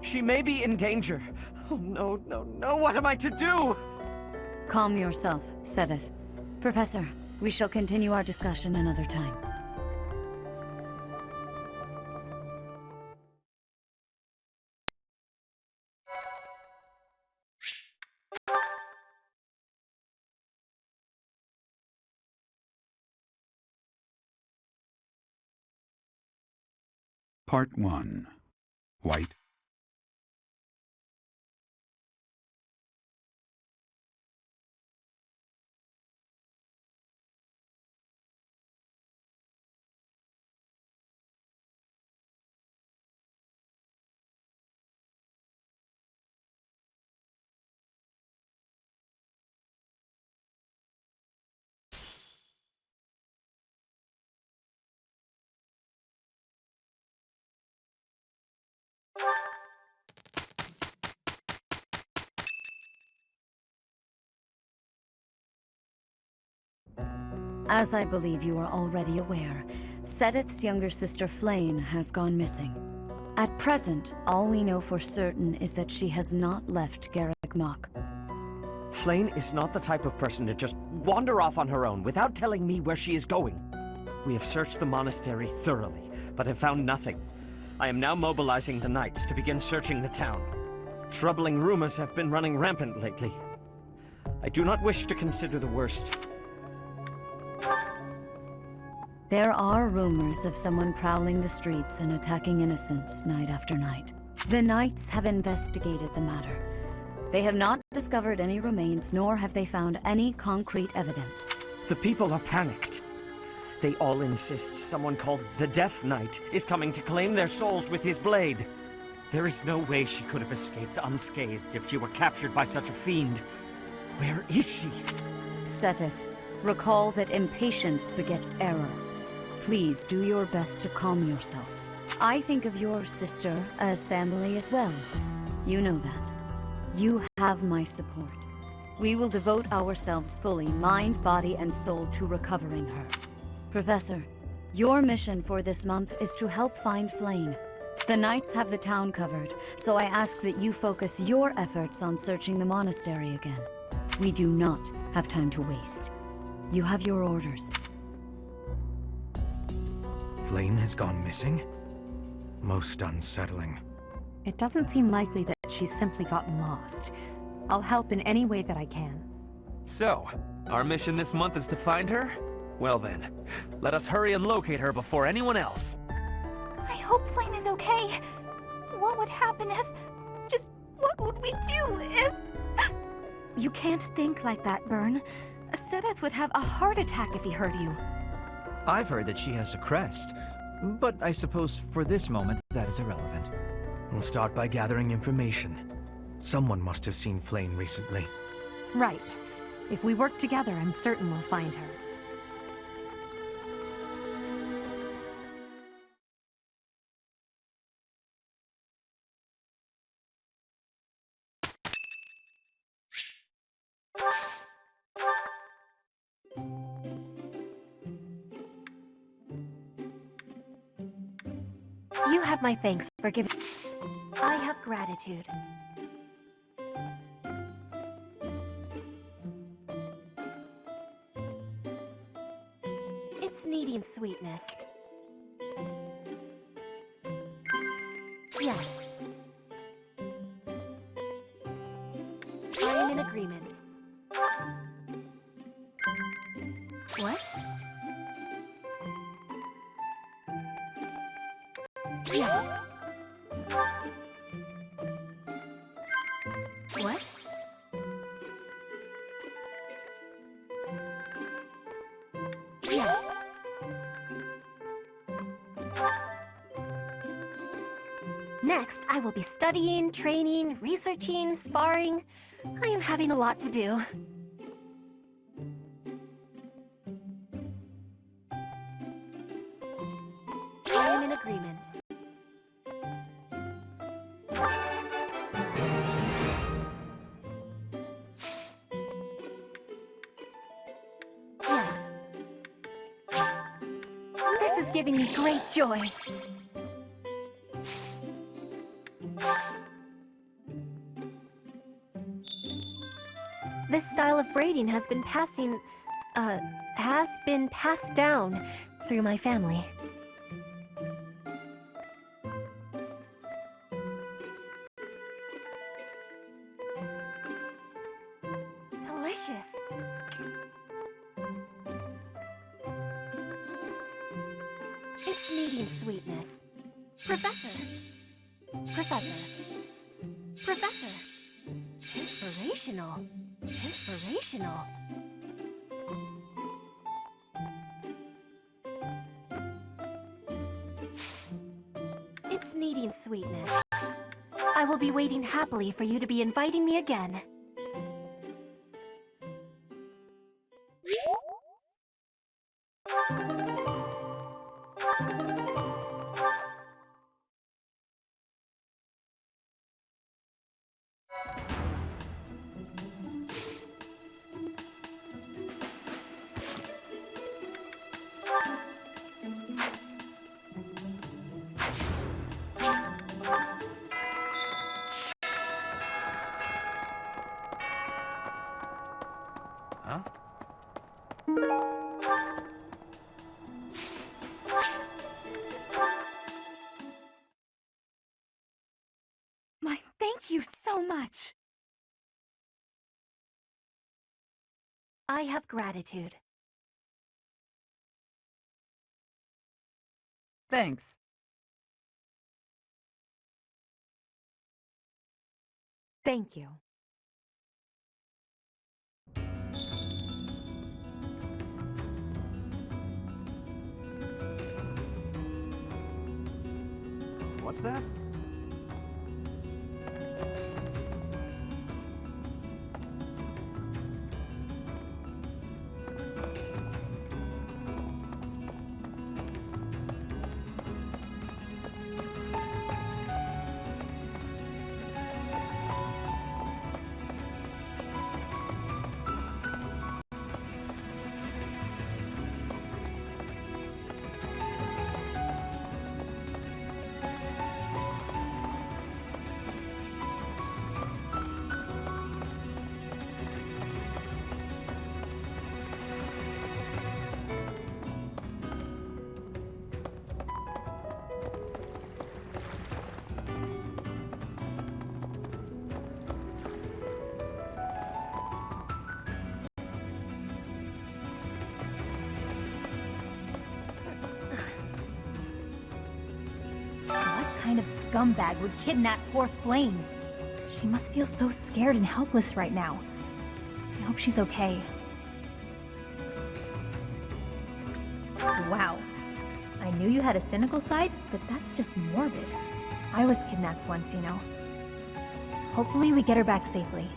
She may be in danger. Oh no, no, no, what am I to do? Calm yourself, Sothis. Professor, we shall continue our discussion another time. Part 1. White. As I believe you are already aware, Sothis' younger sister Flayn has gone missing. At present, all we know for certain is that she has not left Garreg Mach. Flayn is not the type of person to just wander off on her own without telling me where she is going. We have searched the monastery thoroughly, but have found nothing. I am now mobilizing the knights to begin searching the town. Troubling rumors have been running rampant lately. I do not wish to consider the worst. There are rumors of someone prowling the streets and attacking innocents night after night. The Knights have investigated the matter. They have not discovered any remains, nor have they found any concrete evidence. The people are panicked. They all insist someone called the Death Knight is coming to claim their souls with his blade. There is no way she could have escaped unscathed if she were captured by such a fiend. Where is she? Sothis, recall that impatience begets error. Please do your best to calm yourself. I think of your sister as family as well. You know that. You have my support. We will devote ourselves fully, mind, body, and soul to recovering her. Professor, your mission for this month is to help find Flayn. The Knights have the town covered, so I ask that you focus your efforts on searching the monastery again. We do not have time to waste. You have your orders. Flayn has gone missing? Most unsettling. It doesn't seem likely that she's simply gotten lost. I'll help in any way that I can. So, our mission this month is to find her? Well then, let us hurry and locate her before anyone else. I hope Flayn is okay. What would happen if... Just what would we do if... You can't think like that, Byrne. Sothis would have a heart attack if he heard you. I've heard that she has a crest, but I suppose for this moment that is irrelevant. We'll start by gathering information. Someone must have seen Flayn recently. Right. If we work together, I'm certain we'll find her. You have my thanks for giving... I have gratitude. It's needing sweetness. Yes. I am in agreement. What? Yes. What? Yes. Next, I will be studying, training, researching, sparring. I am having a lot to do. I am in agreement. Yes. This is giving me great joy. This style of braiding has been passed down through my family. Delicious. It's needing sweetness. Professor. Inspirational. It's needing sweetness. I will be waiting happily for you to be inviting me again. Huh? Thank you so much. I have gratitude. Thanks. Thank you. What's that? What kind of scumbag would kidnap poor Flame? She must feel so scared and helpless right now. I hope she's okay. Wow. I knew you had a cynical side, but that's just morbid. I was kidnapped once, you know. Hopefully we get her back safely.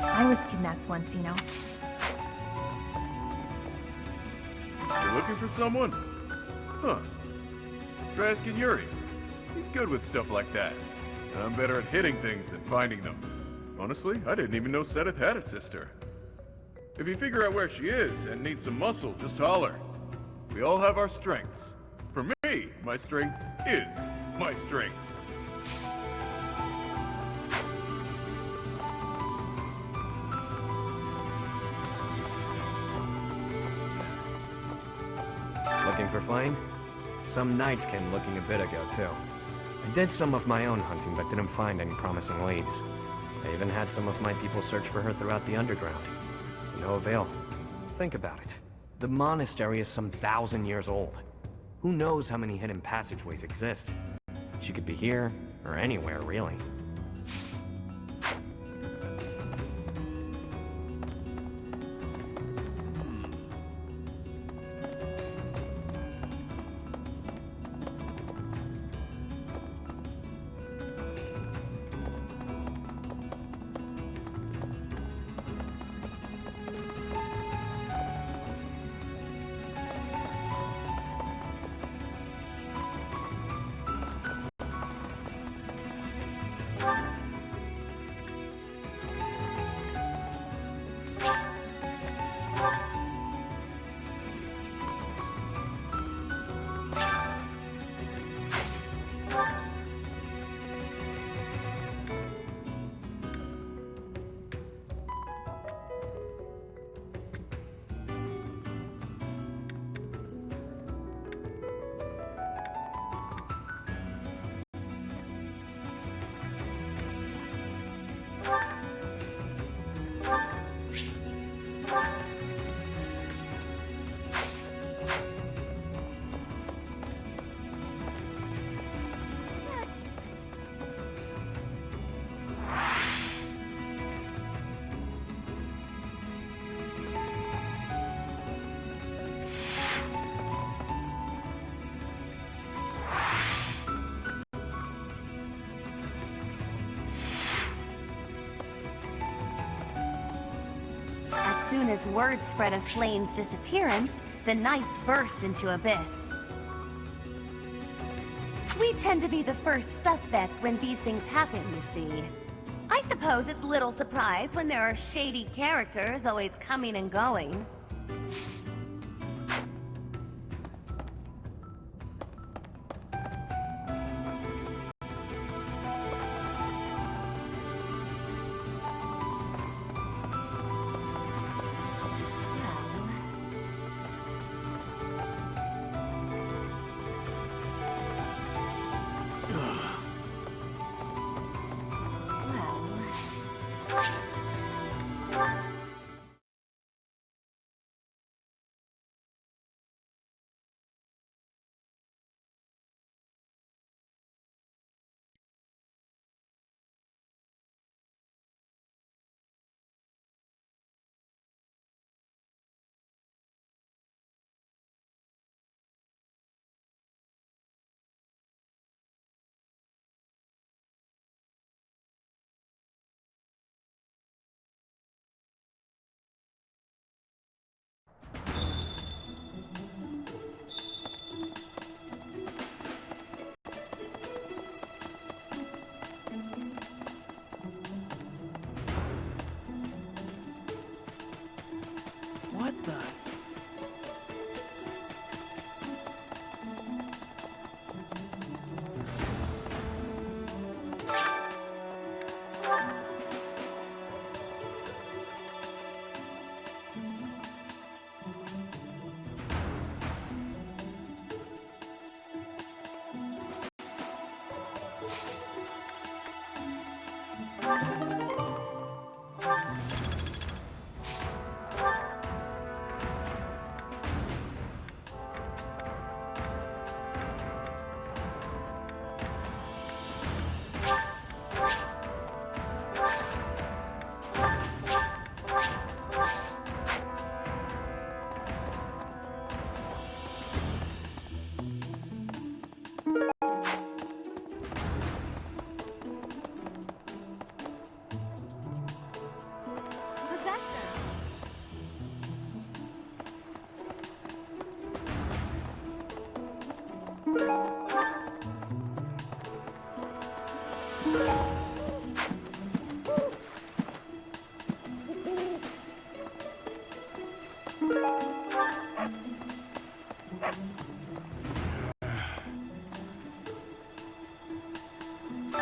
I was kidnapped once, you know. You're looking for someone? Huh. Try asking Yuri. He's good with stuff like that. And I'm better at hitting things than finding them. Honestly, I didn't even know Seth had a sister. If you figure out where she is and need some muscle, just holler. We all have our strengths. For me, my strength is my strength. Looking for Flame? Some nights came looking a bit ago, too. I did some of my own hunting, but didn't find any promising leads. I even had some of my people search for her throughout the underground. To no avail. Think about it. The monastery is some 1,000 years old. Who knows how many hidden passageways exist? She could be here, or anywhere, really. soon as word spread of Flayn's disappearance, the Knights burst into Abyss. We tend to be the first suspects when these things happen, you see. I suppose it's little surprise when there are shady characters always coming and going. What the?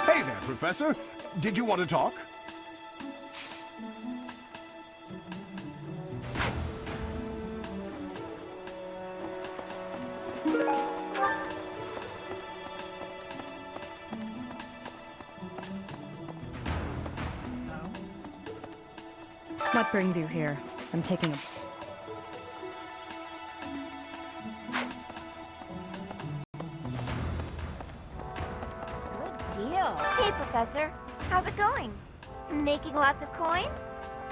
Hey there, Professor. Did you want to talk? What brings you here? I'm taking a... Deal. Hey, Professor. How's it going? Making lots of coin?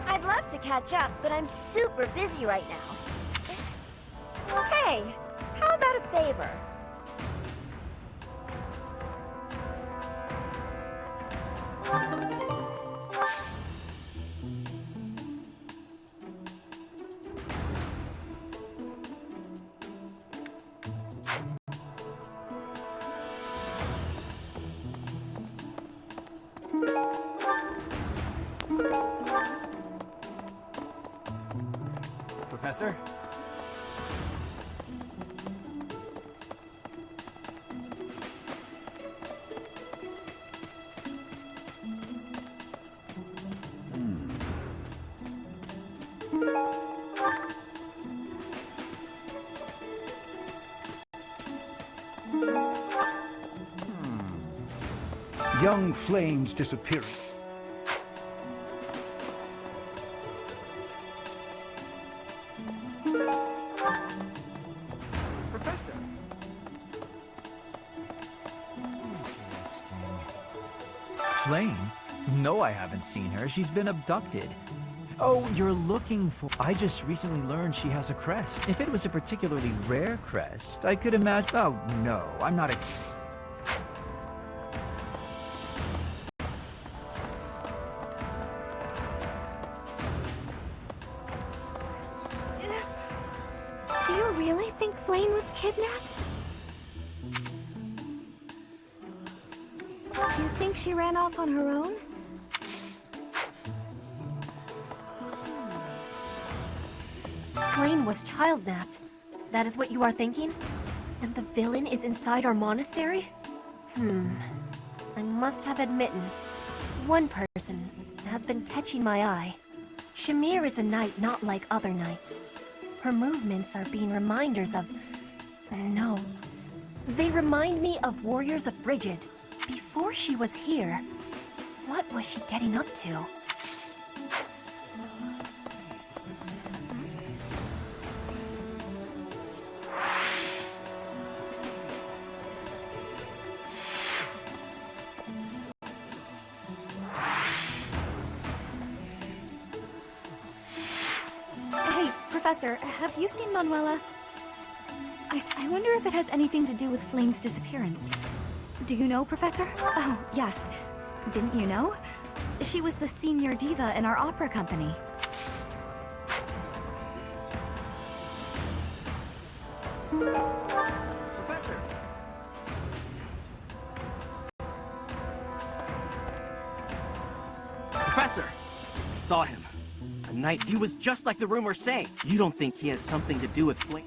I'd love to catch up, but I'm super busy right now. Hey, how about a favor? Professor? Young Flame's disappearance. Professor? Interesting. Flame? No, I haven't seen her. She's been abducted. Oh, you're looking for... I just recently learned she has a crest. If it was a particularly rare crest, I could imagine... Oh, no, I'm not a... was kidnapped? Do you think she ran off on her own? Flayn was child-napped. That is what you are thinking? And the villain is inside our monastery? I must have admittance. One person has been catching my eye. Shamir is a knight not like other knights. Her movements are being reminders of... No. They remind me of warriors of Bridget. Before she was here, what was she getting up to? Hey, Professor, have you seen Manuela? I wonder if it has anything to do with Flayn's disappearance. Do you know, Professor? Oh, yes. Didn't you know? She was the senior diva in our opera company. Professor! Professor! I saw him. A knight. He was just like the rumors say. You don't think he has something to do with Flayn?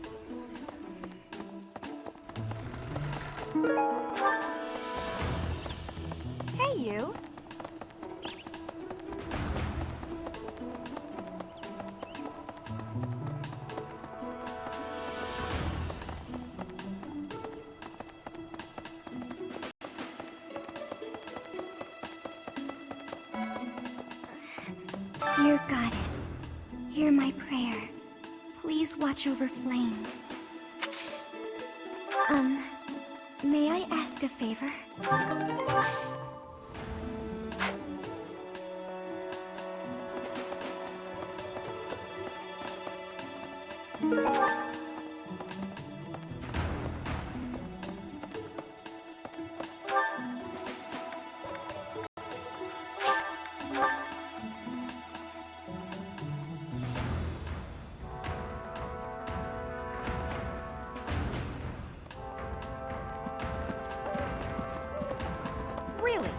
Hey, you. Dear Goddess, hear my prayer. Please watch over Flayn. May I ask a favor? Really?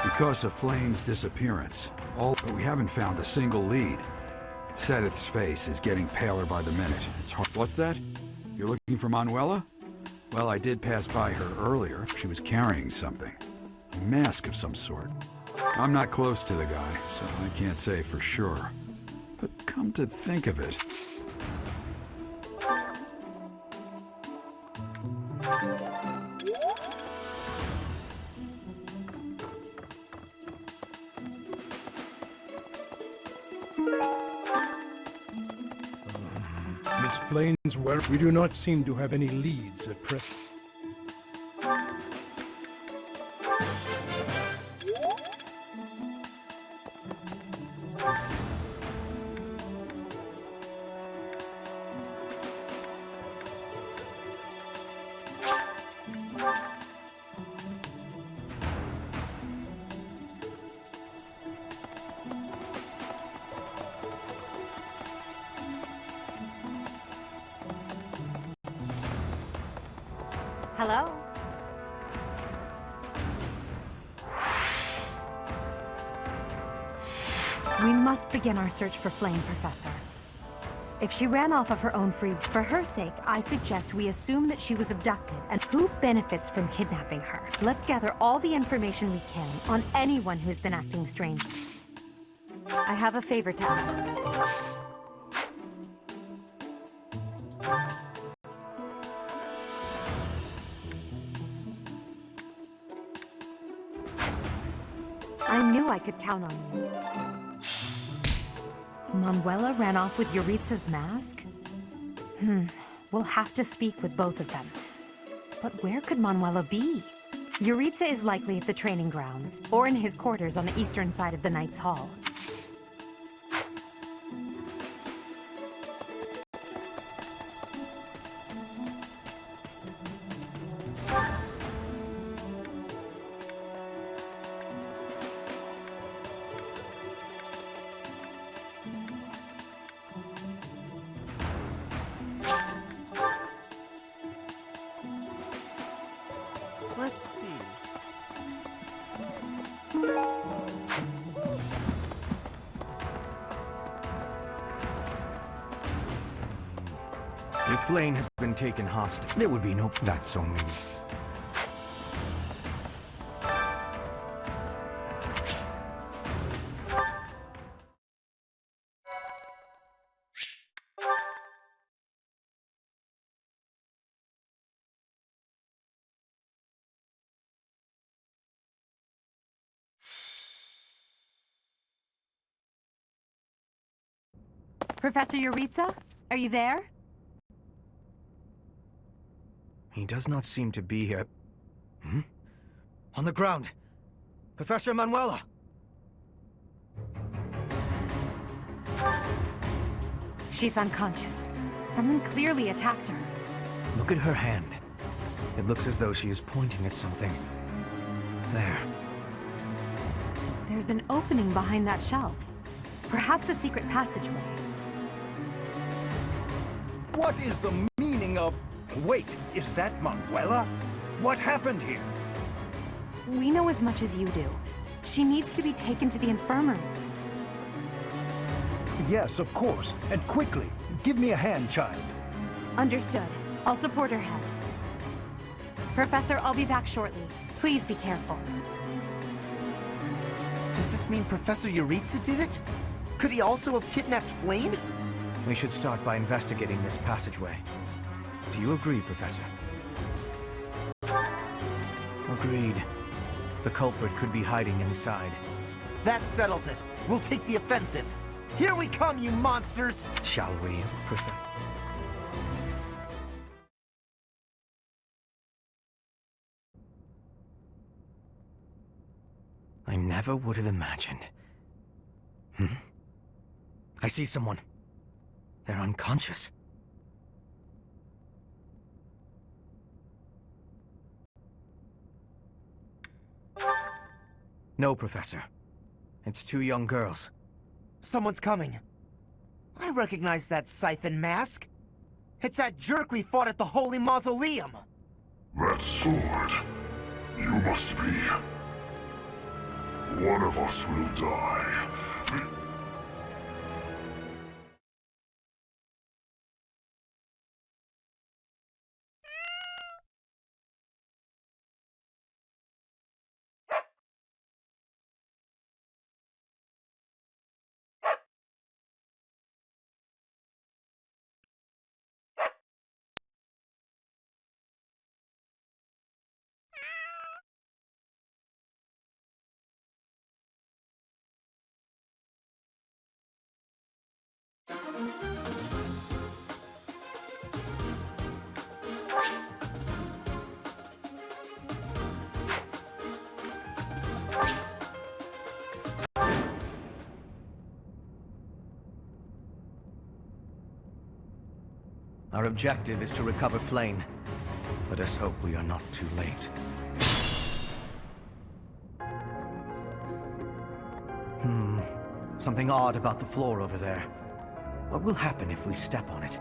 Because of Flayn's disappearance. But we haven't found a single lead. Sothis' face is getting paler by the minute. It's hard. What's that? You're looking for Manuela? Well, I did pass by her earlier. She was carrying something. A mask of some sort. I'm not close to the guy, so I can't say for sure. But come to think of it... Miss Flayn's work. We do not seem to have any leads at present. Hello? We must begin our search for Flayn, Professor. If she ran off of her own for her sake, I suggest we assume that she was abducted, and who benefits from kidnapping her? Let's gather all the information we can on anyone who's been acting strangely. I have a favor to ask. I knew I could count on you. Manuela ran off with Yuritsa's mask? We'll have to speak with both of them. But where could Manuela be? Yuritsa is likely at the training grounds, or in his quarters on the eastern side of the Knight's Hall. Let's see. If Flayn has been taken hostage, there would be no... That's only... Professor Yuritsa? Are you there? He does not seem to be here. Hmm? On the ground! Professor Manuela! She's unconscious. Someone clearly attacked her. Look at her hand. It looks as though she is pointing at something. There. There's an opening behind that shelf. Perhaps a secret passageway. What is the meaning of... Wait, is that Manuela? What happened here? We know as much as you do. She needs to be taken to the infirmary. Yes, of course. And quickly. Give me a hand, child. Understood. I'll support her head. Professor, I'll be back shortly. Please be careful. Does this mean Professor Yuritsa did it? Could he also have kidnapped Flayn? We should start by investigating this passageway. Do you agree, Professor? Agreed. The culprit could be hiding inside. That settles it. We'll take the offensive. Here we come, you monsters! Shall we, Professor? I never would have imagined. I see someone. They're unconscious. No, Professor. It's two young girls. Someone's coming. I recognize that Scythe and mask. It's that jerk we fought at the Holy Mausoleum. That sword. You must be. One of us will die. Our objective is to recover Flayn. Let us hope we are not too late. Something odd about the floor over there. What will happen if we step on it?